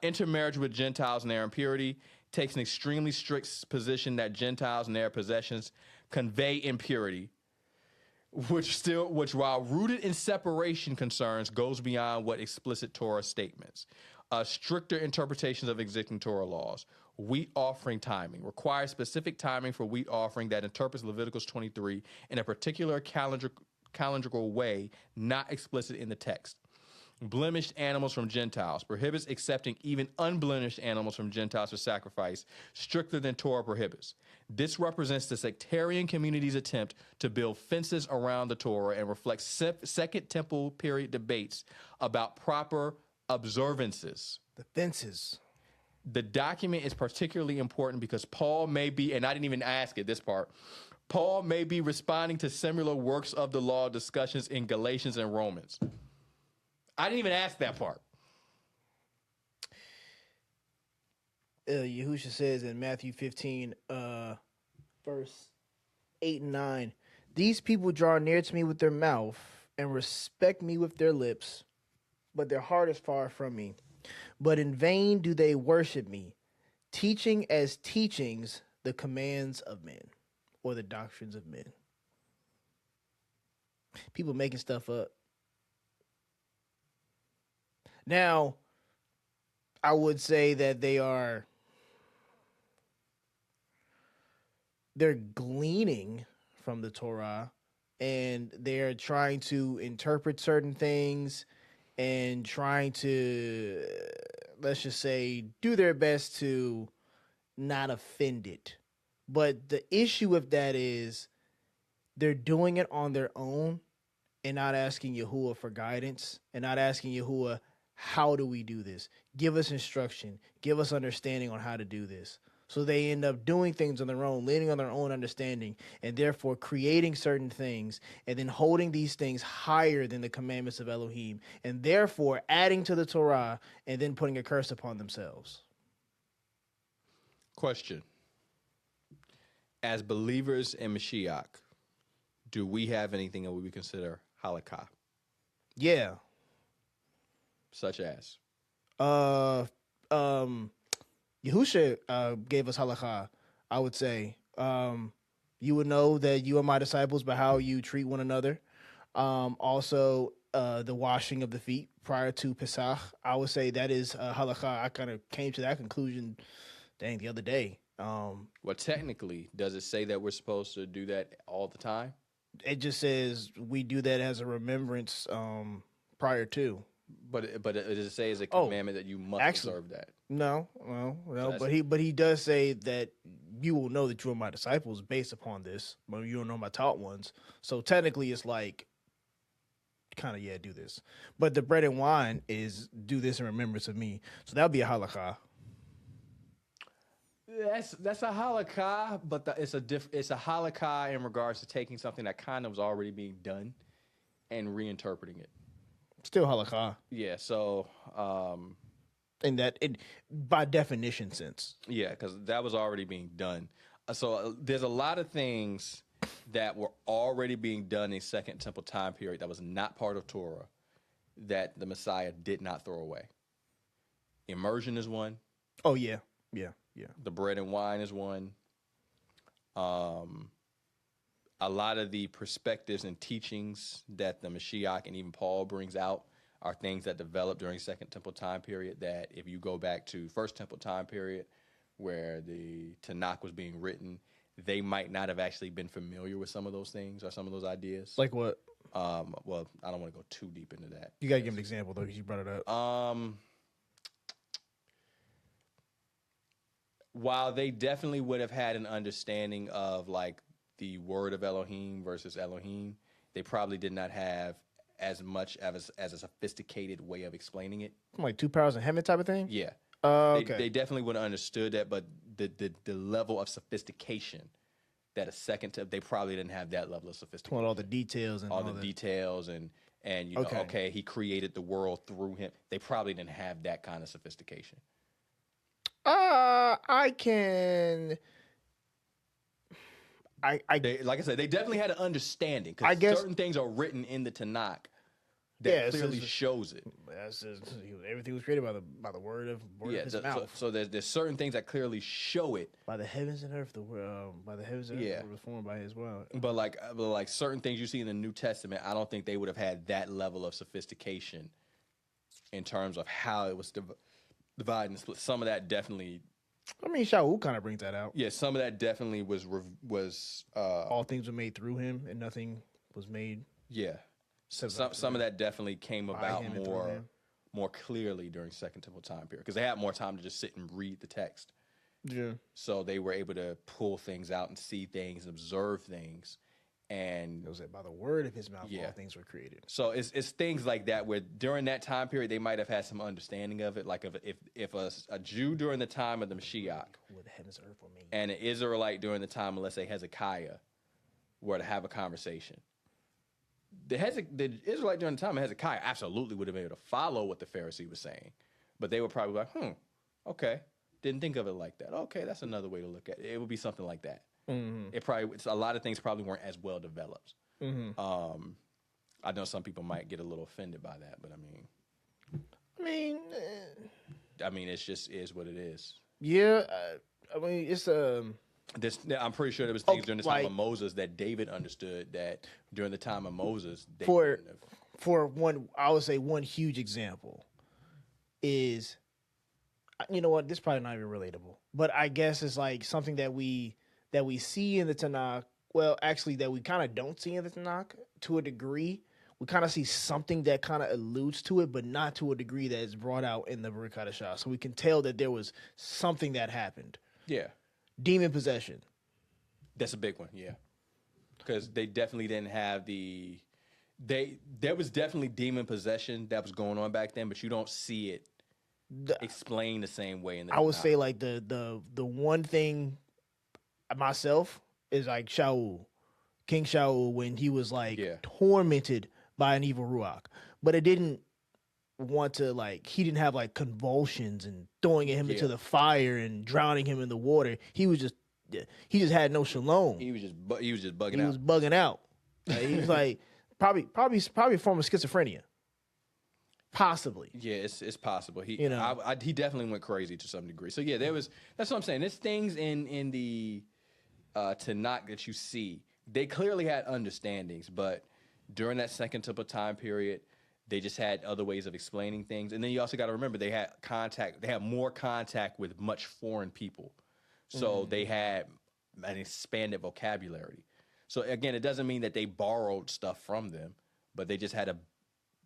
Intermarriage with Gentiles and their impurity. Takes an extremely strict position that Gentiles and their possessions convey impurity, which while rooted in separation concerns, goes beyond what explicit Torah statements. Stricter interpretations of existing Torah laws. Wheat offering timing. Requires specific timing for wheat offering that interprets Leviticus 23 in a particular calendrical way, not explicit in the text. Blemished animals from Gentiles. Prohibits accepting even unblemished animals from Gentiles for sacrifice, stricter than Torah prohibits. This represents the sectarian community's attempt to build fences around the Torah and reflects Second Temple period debates about proper observances. The fences. The document is particularly important because Paul may be, and I didn't even ask it, this part, Paul may be responding to similar works of the law discussions in Galatians and Romans. I didn't even ask that part. Yahusha says in Matthew 15, verse 8 and 9, these people draw near to me with their mouth and respect me with their lips, but their heart is far from me. But in vain do they worship me, teaching as teachings the commands of men, or the doctrines of men. People making stuff up. Now, I would say that they're gleaning from the Torah, and they're trying to interpret certain things and trying to let's just say, do their best to not offend it. But the issue with that is they're doing it on their own and not asking Yahuah for guidance and not asking Yahuah, how do we do this? Give us instruction. Give us understanding on how to do this. So they end up doing things on their own, leaning on their own understanding, and therefore creating certain things and then holding these things higher than the commandments of Elohim, and therefore adding to the Torah and then putting a curse upon themselves. Question. As believers in Mashiach, do we have anything that we would consider halakha? Yeah. Such as? Yahusha gave us halakha, I would say. You would know that you are my disciples by how you treat one another. Also, the washing of the feet prior to Pesach, I would say that is halakha. I kind of came to that conclusion, the other day. Well, technically, does it say that we're supposed to do that all the time? It just says we do that as a remembrance prior to. But does it say as a commandment that you must observe that? No. So but he does say that you will know that you are my disciples based upon this, but you don't know my taught ones. So technically, it's like kind of do this. But the bread and wine is do this in remembrance of me. So that would be a halakha. That's a halakha, but it's a halakha in regards to taking something that kind of was already being done and reinterpreting it. Still halakha. Yeah, so in that by definition sense. Yeah, because that was already being done. So there's a lot of things that were already being done in Second Temple time period that was not part of Torah that the Messiah did not throw away. Immersion is one. Oh yeah. The bread and wine is one. A lot of the perspectives and teachings that the Mashiach and even Paul brings out are things that developed during Second Temple time period that if you go back to First Temple time period where the Tanakh was being written, they might not have actually been familiar with some of those things or some of those ideas. Like what? Well, I don't want to go too deep into that. You got to give an example, though, because you brought it up. While they definitely would have had an understanding of, like, the word of Elohim versus Elohim, they probably did not have as much as a sophisticated way of explaining it. Like two powers in heaven type of thing? Yeah. Okay. They definitely would have understood that, but the level of sophistication that they probably didn't have that level of sophistication. All the details and all the details and you know, okay, he created the world through him. They probably didn't have that kind of sophistication. Like I said, they definitely had an understanding because certain things are written in the Tanakh that clearly shows it. Everything was created by the word of his mouth. So there's certain things that clearly show it. By the heavens and earth, by the heavens and earth was formed by his word. But like certain things you see in the New Testament, I don't think they would have had that level of sophistication in terms of how it was divided and split. Some of that definitely. I mean, Shaul kind of brings that out. Yeah, some of that definitely was. All things were made through him, and nothing was made. Yeah, some of that definitely came about more clearly during Second Temple time period because they had more time to just sit and read the text. Yeah. So they were able to pull things out and see things, and observe things. And it was by the word of his mouth all things were created. So it's things like that where during that time period they might have had some understanding of it. Like if a Jew during the time of the Mashiach the heavens and earth were made, and an Israelite during the time of, let's say, Hezekiah were to have a conversation, the Israelite during the time of Hezekiah absolutely would have been able to follow what the Pharisee was saying. But they were probably like, okay, didn't think of it like that. Okay, that's another way to look at it. It would be something like that. Mm-hmm. It's a lot of things probably weren't as well developed. Mm-hmm. I know some people might get a little offended by that, but I mean, it's just is what it is. Yeah, I mean, it's I'm pretty sure there was things during the time of Moses that David understood that during the time of Moses. For one, I would say one huge example is, you know what, this is probably not even relatable, but I guess it's like something that we see in the Tanakh. Well, actually, that we kind of don't see in the Tanakh to a degree. we kind of see something that kind of alludes to it, but not to a degree that is brought out in the Baruch Hadashah. So we can tell that there was something that happened. Yeah. Demon possession. That's a big one, yeah. Because they definitely didn't have there was definitely demon possession that was going on back then, but you don't see it explained the same way in the I would say like the one thing myself is like Shaul, King Shaul, when he was like tormented by an evil ruach, but it didn't want to like, he didn't have like convulsions and throwing him into the fire and drowning him in the water. He just had no shalom. He was just bugging out. He was bugging out. He was like probably a form of schizophrenia. Possibly. Yeah, it's possible. He he definitely went crazy to some degree. So yeah, that's what I'm saying. There's things in the Tanakh that you see. They clearly had understandings, but during that Second Temple time period, they just had other ways of explaining things. And then you also got to remember they had more contact with much foreign people. So they had an expanded vocabulary. So again, it doesn't mean that they borrowed stuff from them, but they just had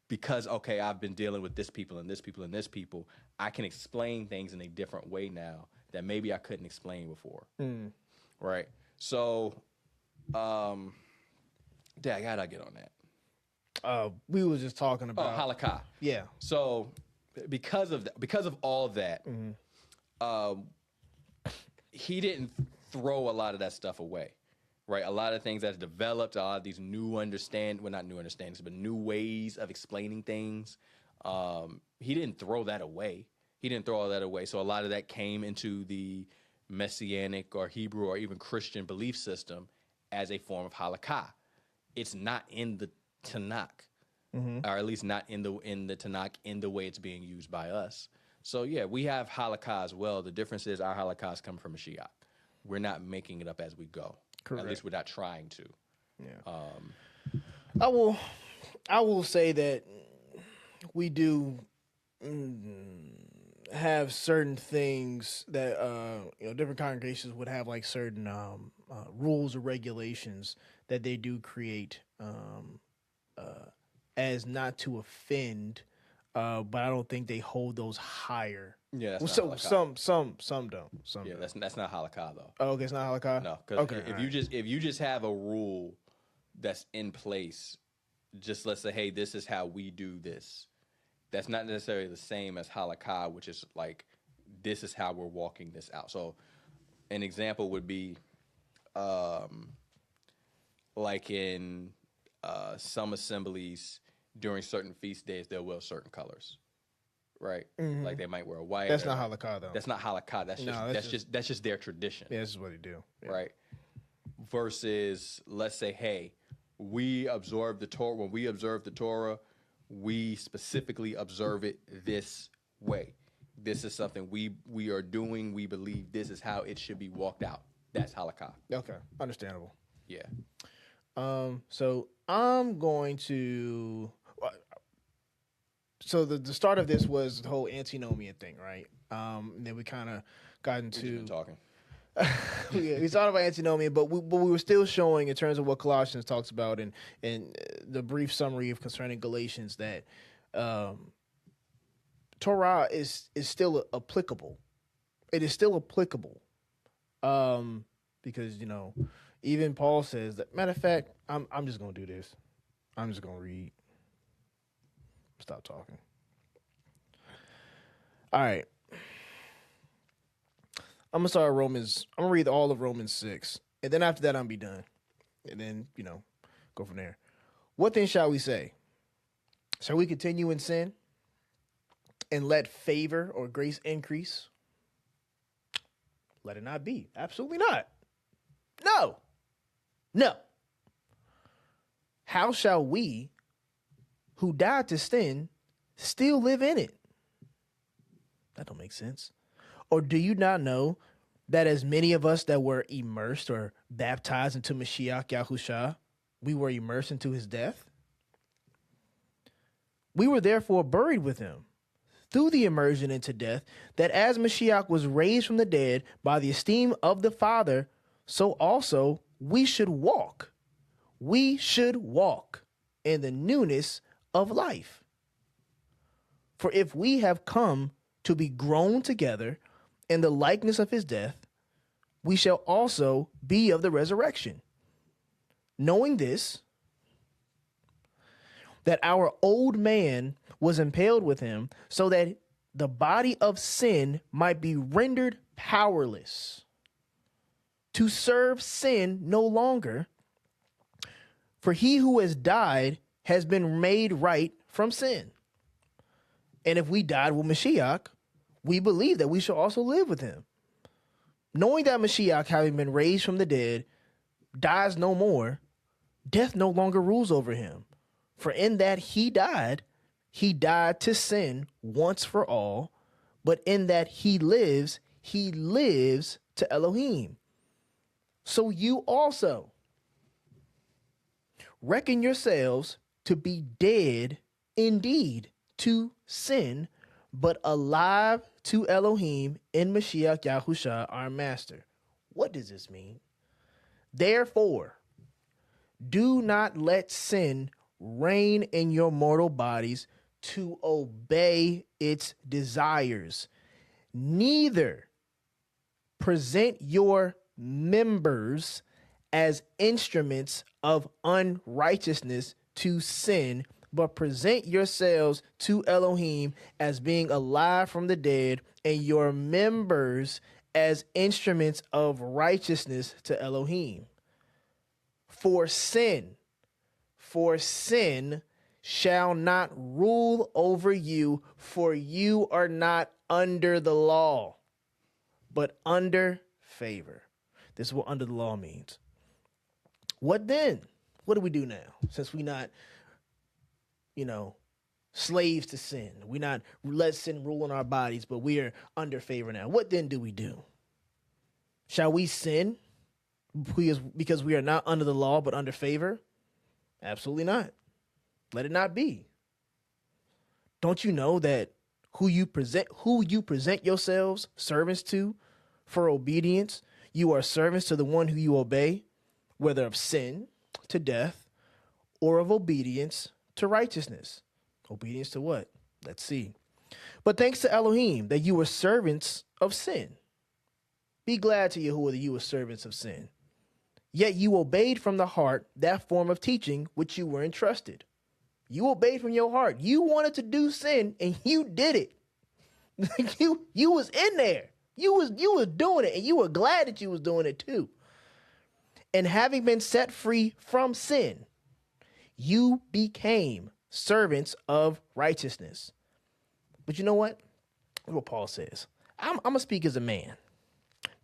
because I've been dealing with this people and this people and this people, I can explain things in a different way now that maybe I couldn't explain before. Right? So, I gotta get on that. We was just talking about halakha. Yeah. So because of all that, he didn't throw a lot of that stuff away, right? A lot of things that's developed, a lot of these new not new understandings, but new ways of explaining things. He didn't throw that away. He didn't throw all that away. So a lot of that came into the Messianic or Hebrew or even Christian belief system as a form of halakha. It's not in the Tanakh, or at least not in the Tanakh in the way it's being used by us. So yeah, we have halakha as well. The difference is our halakha come from Mashiach. We're not making it up as we go. Correct. At least we're not trying to. Yeah. I will say that we do have certain things that different congregations would have like certain rules or regulations that they do create as not to offend, but I don't think they hold those higher. Yeah, that's not halakha. Some don't. Some don't. That's not halakha though. Oh, okay, it's not halakha. No, because if you just have a rule that's in place, just let's say, hey, this is how we do this. That's not necessarily the same as halakha, which is like, this is how we're walking this out. So, an example would be, like in some assemblies during certain feast days, they'll wear certain colors. Right, like they might wear a white. That's not halakha though. That's not halakha. That's just their tradition. Yeah, this is what they do. Yeah. Right. Versus, let's say, hey, we observe the Torah. When we observe the Torah, we specifically observe it this way. This is something we are doing. We believe this is how it should be walked out. That's halakha. Okay, understandable. Yeah. So I'm going to. So the start of this was the whole antinomian thing, right? And then we kind of got into We've been talking. we started about antinomian, but we were still showing in terms of what Colossians talks about and the brief summary of concerning Galatians that Torah is still applicable. It is still applicable, because even Paul says that. Matter of fact, I'm just gonna do this. I'm just gonna read. Stop talking. All right. I'm gonna start Romans. I'm gonna read all of Romans 6, and then after that, I'm be done, and then go from there. What then shall we say? Shall we continue in sin and let favor or grace increase? Let it not be. Absolutely not. No. How shall we, who died to sin, still live in it? That don't make sense. Or do you not know that as many of us that were immersed or baptized into Mashiach Yahusha, we were immersed into his death? We were therefore buried with him through the immersion into death, that as Mashiach was raised from the dead by the esteem of the Father, so also we should walk. We should walk in the newness of life. For if we have come to be grown together in the likeness of his death, we shall also be of the resurrection. Knowing this, that our old man was impaled with him, so that the body of sin might be rendered powerless, to serve sin no longer. For he who has died has been made right from sin. And if we died with Mashiach, we believe that we shall also live with him. Knowing that Mashiach, having been raised from the dead, dies no more, death no longer rules over him. For in that he died to sin once for all, but in that he lives to Elohim. So you also reckon yourselves to be dead indeed to sin, but alive to Elohim in Mashiach Yahusha our Master. What does this mean? Therefore, do not let sin reign in your mortal bodies to obey its desires. Neither present your members as instruments of unrighteousness to sin, but present yourselves to Elohim as being alive from the dead, and your members as instruments of righteousness to Elohim. For sin shall not rule over you, for you are not under the law, but under favor. This is what under the law means. What then? What do we do now? Since we're not, slaves to sin. We not let sin rule in our bodies, but we are under favor now. What then do we do? Shall we sin because we are not under the law, but under favor? Absolutely not. Let it not be. Don't you know that who you present yourselves servants to for obedience, you are servants to the one who you obey, whether of sin to death or of obedience to righteousness. Obedience to what? Let's see. But thanks to Elohim that you were servants of sin. Be glad to Yahuah that you were servants of sin. Yet you obeyed from the heart that form of teaching which you were entrusted. You obeyed from your heart. You wanted to do sin and you did it. you was in there. You was doing it, and you were glad that you was doing it too. And having been set free from sin, you became servants of righteousness. But you know what? Look what Paul says. I'm gonna speak as a man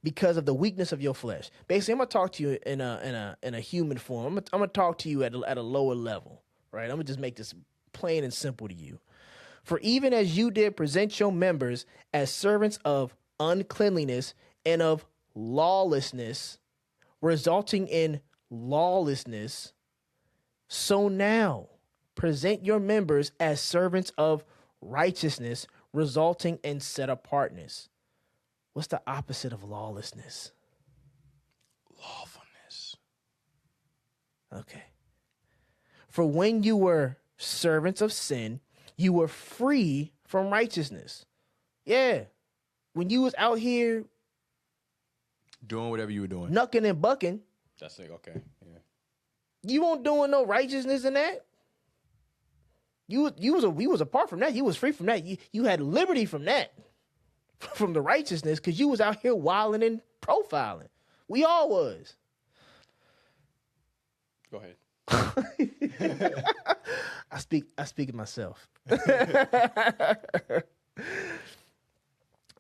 because of the weakness of your flesh. Basically, I'm gonna talk to you in a human form. I'm gonna talk to you at a lower level, right? I'm gonna just make this plain and simple to you. For even as you did present your members as servants of uncleanliness and of lawlessness, resulting in lawlessness, so now present your members as servants of righteousness, resulting in set apartness. What's the opposite of lawlessness? Lawfulness. Okay. For when you were servants of sin, you were free from righteousness. Yeah. When you was out here Doing whatever you were doing. knucking and bucking, That's like, okay. Yeah. you weren't doing no righteousness in that. You was apart from that. You was free from that. You had liberty from that, from the righteousness, because you was out here wilding and profiling. We all was. Go ahead. I speak of myself.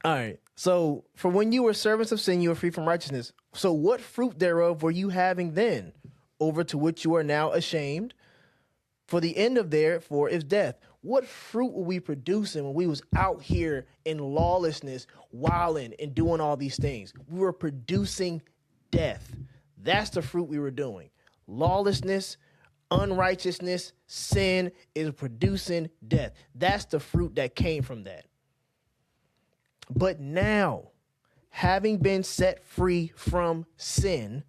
All right. So for when you were servants of sin, you were free from righteousness. So what fruit thereof were you having then, over to which you are now ashamed? For the end of therefore is death. What fruit were we producing when we was out here in lawlessness, wilding and doing all these things? We were producing death. That's the fruit we were doing. Lawlessness, unrighteousness, sin is producing death. That's the fruit that came from that. But now, having been set free from sin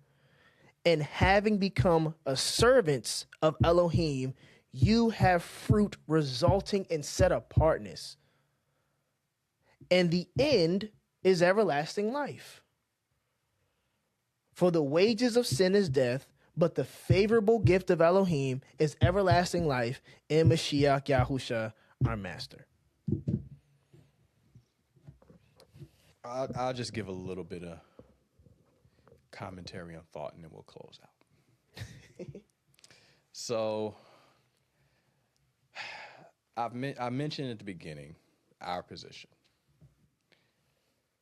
and having become a servants of Elohim, you have fruit resulting in set apartness. And the end is everlasting life. For the wages of sin is death, but the favorable gift of Elohim is everlasting life in Mashiach Yahusha, our master. I'll just give a little bit of commentary on thought, and then we'll close out. So, I mentioned at the beginning our position.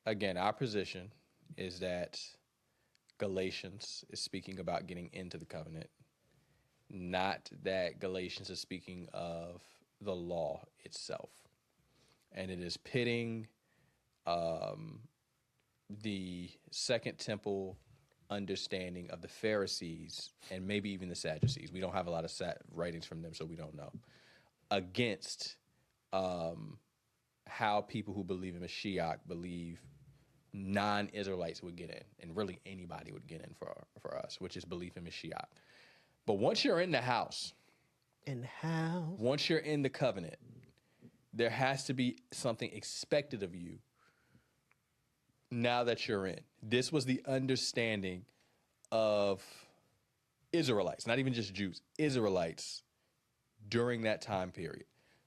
Again, our position is that Galatians is speaking about getting into the covenant, not that Galatians is speaking of the law itself. And it is pitting the Second Temple understanding of the Pharisees and maybe even the Sadducees. We don't have a lot of writings from them, so we don't know. Against how people who believe in Mashiach believe non-Israelites would get in, and really anybody would get in for us, which is belief in Mashiach. But once you're in the house, once you're in the covenant, there has to be something expected of you now that you're in. This was the understanding of Israelites, not even just Jews, Israelites during that time period.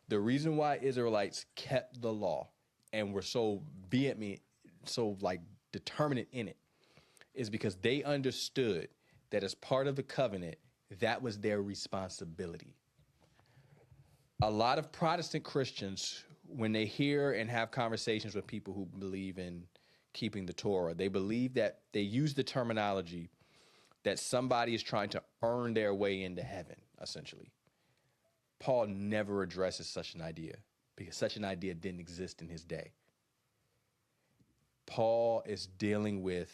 The reason why Israelites kept the law and were so vehemently, so like determined in it, is because they understood that as part of the covenant, that was their responsibility. A lot of Protestant Christians, when they hear and have conversations with people who believe in keeping the Torah, they believe that they use the terminology that somebody is trying to earn their way into heaven, essentially. Paul never addresses such an idea because such an idea didn't exist in his day. Paul is dealing with,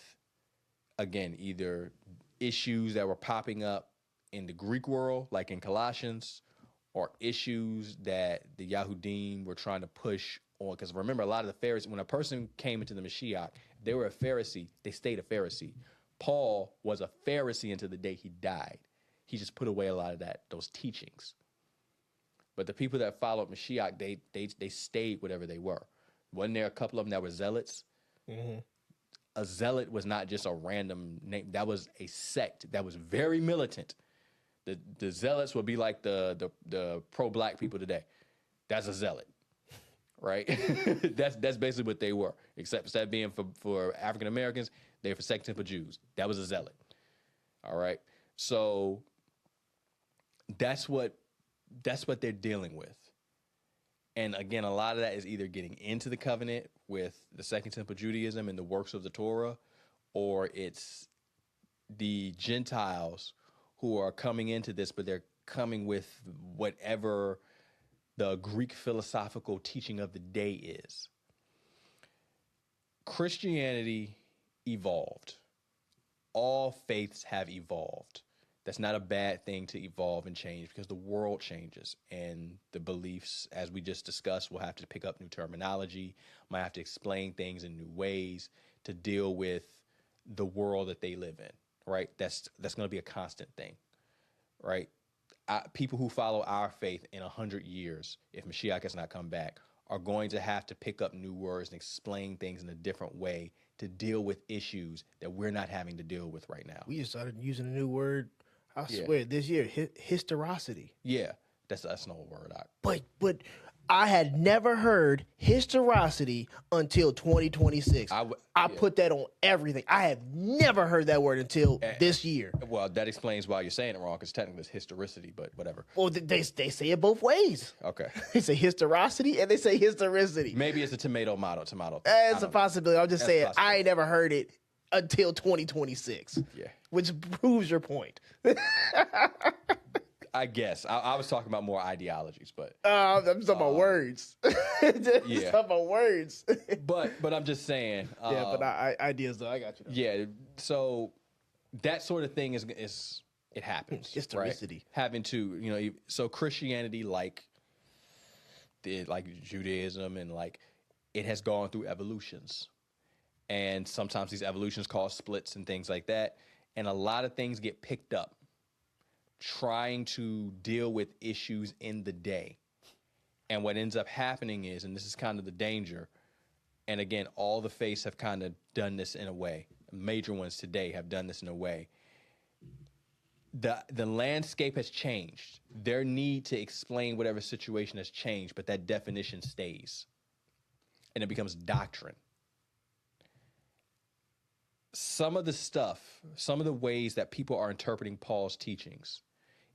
again, either issues that were popping up in the Greek world, like in Colossians, or issues that the Yahudim were trying to push on. Because remember, a lot of the Pharisees, when a person came into the Mashiach, they were a Pharisee, they stayed a Pharisee. Paul was a Pharisee until the day he died. He just put away a lot of those teachings. But the people that followed Mashiach, they stayed whatever they were. Wasn't there a couple of them that were zealots? Mm-hmm. A zealot was not just a random name. That was a sect that was very militant. The zealots would be like the pro-black people today. That's a zealot, right? That's basically what they were. Except instead of being for African Americans, they're for Second Temple Jews. That was a zealot. All right. So that's what they're dealing with. And again, a lot of that is either getting into the covenant with the Second Temple Judaism and the works of the Torah, or it's the Gentiles who are coming into this, but they're coming with whatever the Greek philosophical teaching of the day is. Christianity evolved. All faiths have evolved. That's not a bad thing to evolve and change because the world changes and the beliefs, as we just discussed, will have to pick up new terminology, might have to explain things in new ways to deal with the world that they live in, right? That's going to be a constant thing, right? People who follow our faith in 100 years, if Mashiach has not come back, are going to have to pick up new words and explain things in a different way to deal with issues that we're not having to deal with right now. We just started using a new word, I swear, this year, historicity. Yeah, that's an old word. But I had never heard historicity until 2026. I put that on everything. I have never heard that word until this year. Well, that explains why you're saying it wrong, because technically it's historicity, but whatever. Well, they say it both ways. Okay. They say historicity and they say historicity. Maybe it's a tomato thing. It's a possibility. I'm just saying I ain't never heard it until 2026. Yeah. Which proves your point. I guess. I was talking about more ideologies, but... I'm talking about words. Yeah. Talking about words. But I'm just saying... but ideas, though. I got you. Yeah, so that sort of thing is it happens. Historicity. Right? Having to, so Christianity, like Judaism, and it has gone through evolutions. And sometimes these evolutions cause splits and things like that. And a lot of things get picked up trying to deal with issues in the day. And what ends up happening is, and this is kind of the danger, and again, all the faiths have kind of done this in a way. Major ones today have done this in a way. The landscape has changed. Their need to explain whatever situation has changed, but that definition stays. And it becomes doctrine. Some of the stuff, some of the ways that people are interpreting Paul's teachings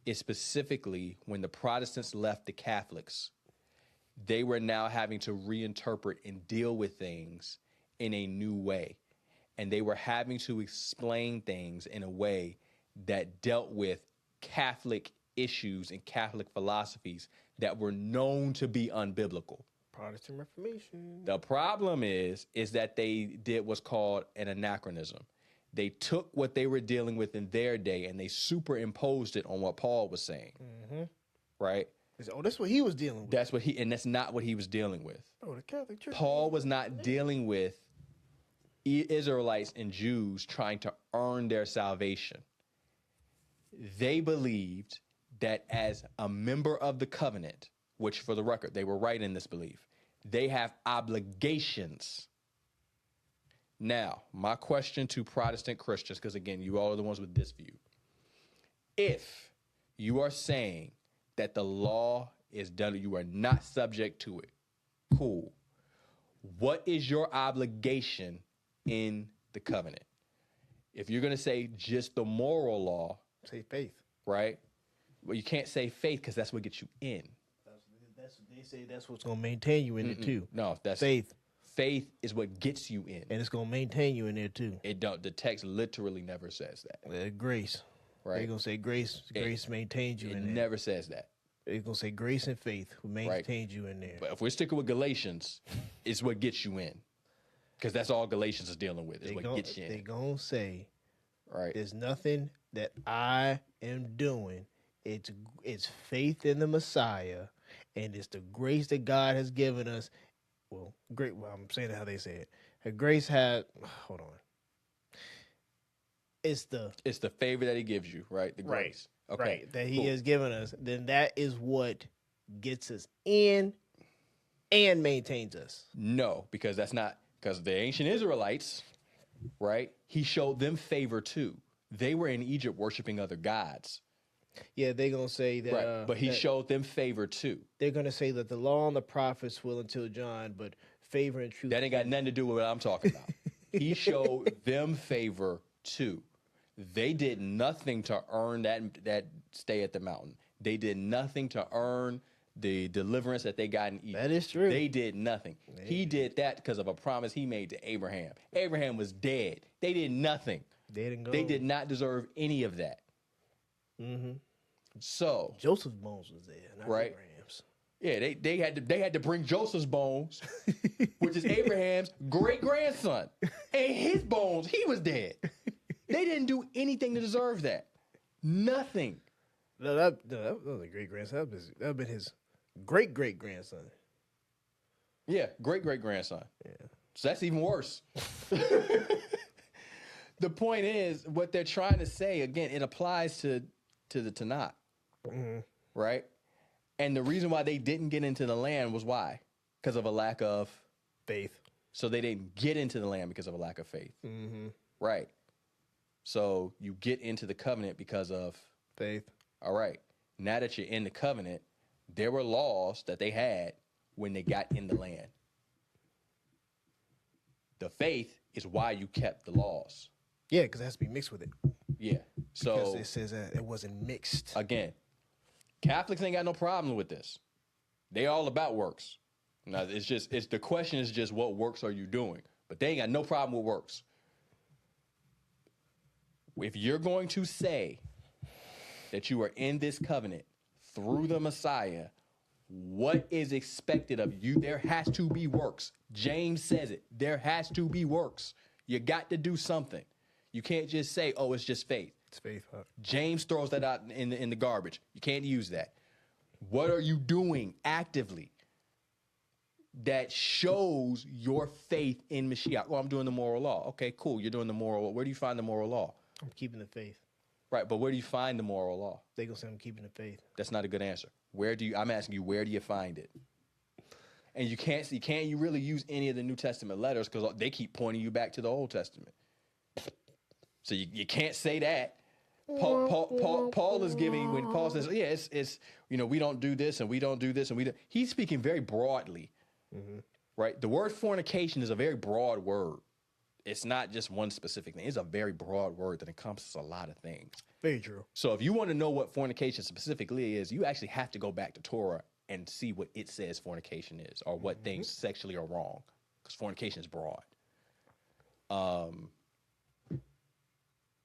is specifically when the Protestants left the Catholics, they were now having to reinterpret and deal with things in a new way. And they were having to explain things in a way that dealt with Catholic issues and Catholic philosophies that were known to be unbiblical. Protestant Reformation. The problem is that they did what's called an anachronism. They took what they were dealing with in their day and they superimposed it on what Paul was saying. Mm-hmm. Right? Oh, that's what he was dealing with. That's not what he was dealing with. Oh, the Catholic Church. Paul was not dealing with Israelites and Jews trying to earn their salvation. They believed that as a member of the covenant, which for the record, they were right in this belief, they have obligations. Now, my question to Protestant Christians, because again, you all are the ones with this view. If you are saying that the law is done, you are not subject to it, cool. What is your obligation in the covenant? If you're going to say just the moral law, say faith, right? Well, you can't say faith because that's what gets you in. They say that's what's going to maintain you in it too. No, that's faith. Faith is what gets you in, and it's going to maintain you in there too. It don't. The text literally never says that. Grace, right? They're going to say grace. Grace maintains you in there. It never says that. They're going to say grace and faith will maintain you in there. But if we're sticking with Galatians, it's what gets you in, because that's all Galatians is dealing with. Is what gets you in. They're going to say, right? There's nothing that I am doing. It's faith in the Messiah, and it's the grace that God has given us. Well, great. Well, I'm saying it how they say it. Her grace had. Hold on. It's the favor that He gives you, right? The grace, okay, right, that He has given us. Then that is what gets us in and maintains us. No, because that's not, because the ancient Israelites, right? He showed them favor too. They were in Egypt worshiping other gods. Yeah, they're going to say that. Right. But he showed them favor too. They're going to say that the law and the prophets will until John, but favor and truth. That ain't got nothing to do with what I'm talking about. He showed them favor too. They did nothing to earn that stay at the mountain. They did nothing to earn the deliverance that they got in Egypt. That is true. They did nothing. He did that because of a promise he made to Abraham. Abraham was dead. They did nothing. They didn't go. They did not deserve any of that. Mm-hmm. So Joseph's bones was there, not right? Abraham's. Yeah, they had to bring Joseph's bones, which is Abraham's great grandson, and his bones. He was dead. They didn't do anything to deserve that. Nothing. No, that was a great grandson. That would have been his great grandson. Yeah, great grandson. Yeah. So that's even worse. The point is, what they're trying to say, again, it applies to the Tanakh, right? And the reason why they didn't get into the land was why? Because of a lack of faith. So they didn't get into the land because of a lack of faith. Mm-hmm. Right. So you get into the covenant because of faith. All right. Now that you're in the covenant, there were laws that they had when they got in the land. The faith is why you kept the laws. Yeah, because it has to be mixed with it. Yeah. So because it says that it wasn't mixed. Again, Catholics ain't got no problem with this. They all about works. Now it's the question is just what works are you doing? But they ain't got no problem with works. If you're going to say that you are in this covenant through the Messiah, what is expected of you? There has to be works. James says it. There has to be works. You got to do something. You can't just say, oh, it's just faith. It's faith. Huh? James throws that out in the garbage. You can't use that. What are you doing actively that shows your faith in Mashiach? Well, I'm doing the moral law. Okay, cool. You're doing the moral law. Where do you find the moral law? I'm keeping the faith. Right, but where do you find the moral law? They gonna say I'm keeping the faith. That's not a good answer. I'm asking you, where do you find it? And you can't really use any of the New Testament letters because they keep pointing you back to the Old Testament. So you can't say that. Paul is giving, when Paul says, yeah, it's we don't do this and we don't do this and we don't. He's speaking very broadly, right? The word fornication is a very broad word. It's not just one specific thing. It's a very broad word that encompasses a lot of things. Very true. So if you want to know what fornication specifically is, you actually have to go back to Torah and see what it says fornication is, or what things sexually are wrong, because fornication is broad.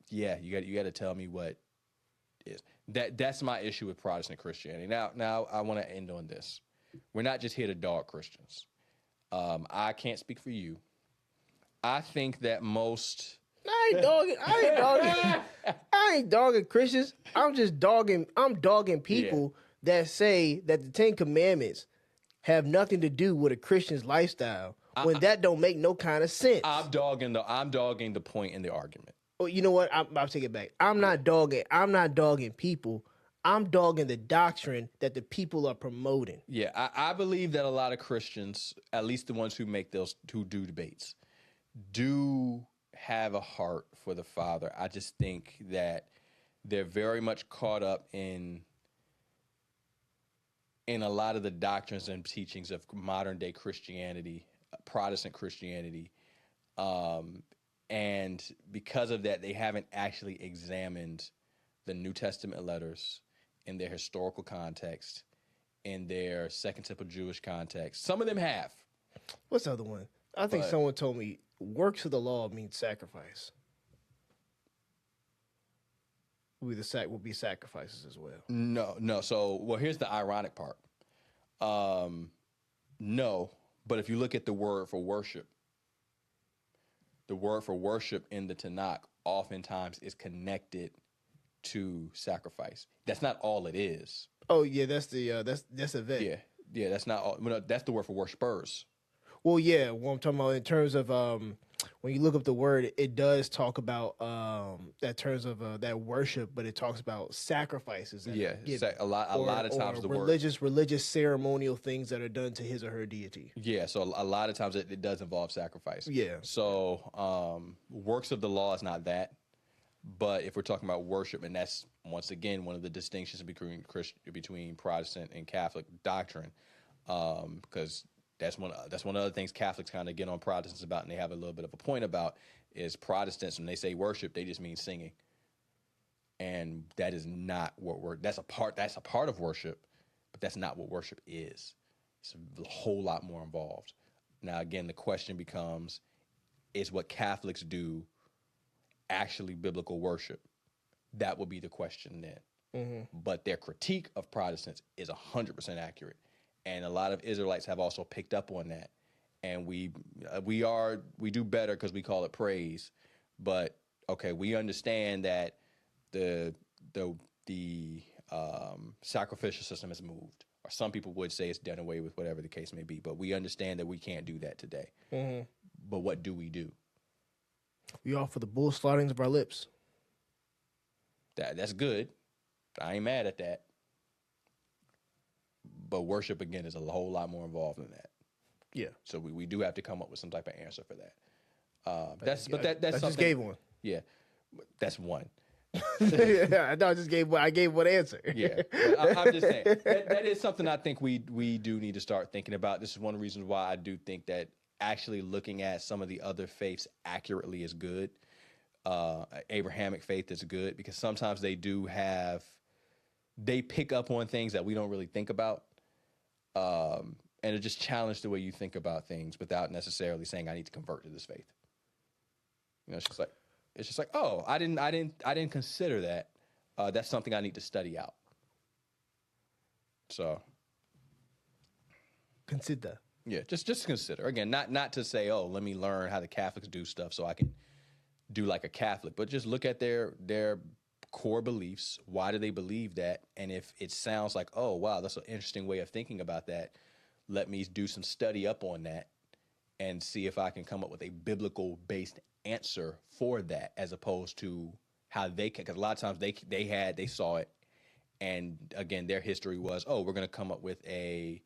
Yeah, you got to tell me what is that's my issue with Protestant Christianity. Now I want to end on this. We're not just here to dog Christians. I can't speak for you. I think that most. I ain't dogging Christians. I'm dogging people that say that the 10 Commandments have nothing to do with a Christian's lifestyle when that don't make no kind of sense. I'm dogging the point in the argument. Oh, you know what? I'll take it back. I'm not dogging people. I'm dogging the doctrine that the people are promoting. Yeah, I believe that a lot of Christians, at least the ones who do debates, do have a heart for the Father. I just think that they're very much caught up in a lot of the doctrines and teachings of modern day Christianity, Protestant Christianity. And because of that, they haven't actually examined the New Testament letters in their historical context, in their Second Temple Jewish context. Some of them have. What's the other one? I think someone told me works of the law means sacrifice. Will be sacrifices as well. No. So, here's the ironic part. No, but if you look at the word for worship in the Tanakh oftentimes is connected to sacrifice. That's not all it is. Oh yeah, that's a vet. Yeah. That's not all. No, that's the word for worshipers. Well, yeah. What I'm talking about in terms of when you look up the word, it does talk about that terms of that worship, but it talks about sacrifices. A lot of times the religious ceremonial things that are done to his or her deity. Yeah, so a lot of times it does involve sacrifice. Yeah. So works of the law is not that, but if we're talking about worship, and that's once again one of the distinctions between Protestant and Catholic doctrine, because that's one of the other things Catholics kind of get on Protestants about, and they have a little bit of a point about, is Protestants, when they say worship, they just mean singing. And that is not what that's a part of worship, but that's not what worship is. It's a whole lot more involved. Now, again, the question becomes, is what Catholics do actually biblical worship? That would be the question then. Mm-hmm. But their critique of Protestants is 100% accurate. And a lot of Israelites have also picked up on that. And we do better because we call it praise. But okay, we understand that the sacrificial system has moved. Or some people would say it's done away with, whatever the case may be. But we understand that we can't do that today. Mm-hmm. But what do we do? We offer the bull slaughterings of our lips. That's good. I ain't mad at that. But worship, again, is a whole lot more involved than that. Yeah. So we do have to come up with some type of answer for that. I just gave one. Yeah, that's one. I know I gave one answer. Yeah, I'm just saying that is something I think we do need to start thinking about. This is one of the reasons why I do think that actually looking at some of the other faiths accurately is good. Abrahamic faith is good because sometimes they pick up on things that we don't really think about. And it just challenged the way you think about things without necessarily saying I need to convert to this faith. You know, it's just like, oh, I didn't consider that. That's something I need to study out. So consider. Yeah, just consider. Again, not to say, oh, let me learn how the Catholics do stuff so I can do like a Catholic, but just look at their core beliefs. Why do they believe that? And if it sounds like, oh, wow, that's an interesting way of thinking about that, let me do some study up on that and see if I can come up with a biblical-based answer for that, as opposed to how they can, because a lot of times they saw it, and again their history was, oh, we're going to come up with an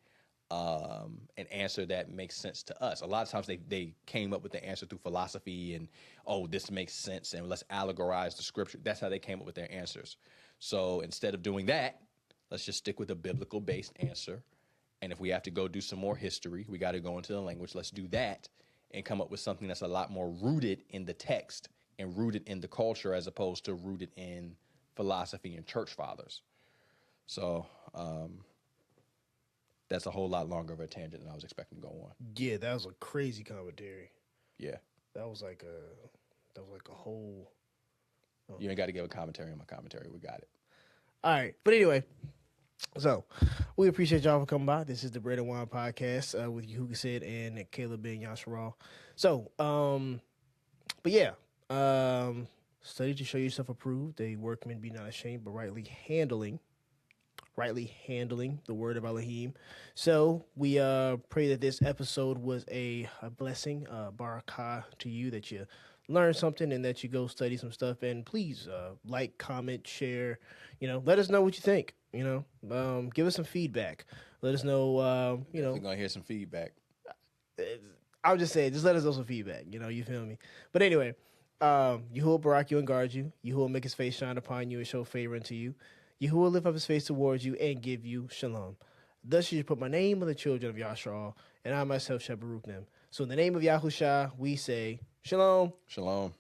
answer that makes sense to us. A lot of times they came up with the answer through philosophy and, oh, this makes sense and let's allegorize the scripture. That's how they came up with their answers. So instead of doing that, let's just stick with a biblical based answer. And if we have to go do some more history, we got to go into the language. Let's do that and come up with something that's a lot more rooted in the text and rooted in the culture as opposed to rooted in philosophy and church fathers. So, that's a whole lot longer of a tangent than I was expecting to go on. Yeah, that was a crazy commentary. Yeah. That was like a whole. Oh. You ain't got to give a commentary on my commentary. We got it. All right. But anyway, so we appreciate y'all for coming by. This is the Bread and Wine Podcast with Yahuah and Caleb Ben Yashara. So, but yeah, study to show yourself approved, a workman be not ashamed, but rightly handling the word of Elohim. So we pray that this episode was a blessing, barakah to you, that you learn something and that you go study some stuff. And please like, comment, share, let us know what you think, give us some feedback. Let us know, We're going to hear some feedback. I'll just say, just let us know some feedback, you feel me? But anyway, Yahuah barak you and guard you. Yahuah make his face shine upon you and show favor unto you. Yahuah lift up his face towards you and give you shalom. Thus you put my name on the children of Yahshua, and I myself shall baruch them. So in the name of Yahusha, we say shalom. Shalom.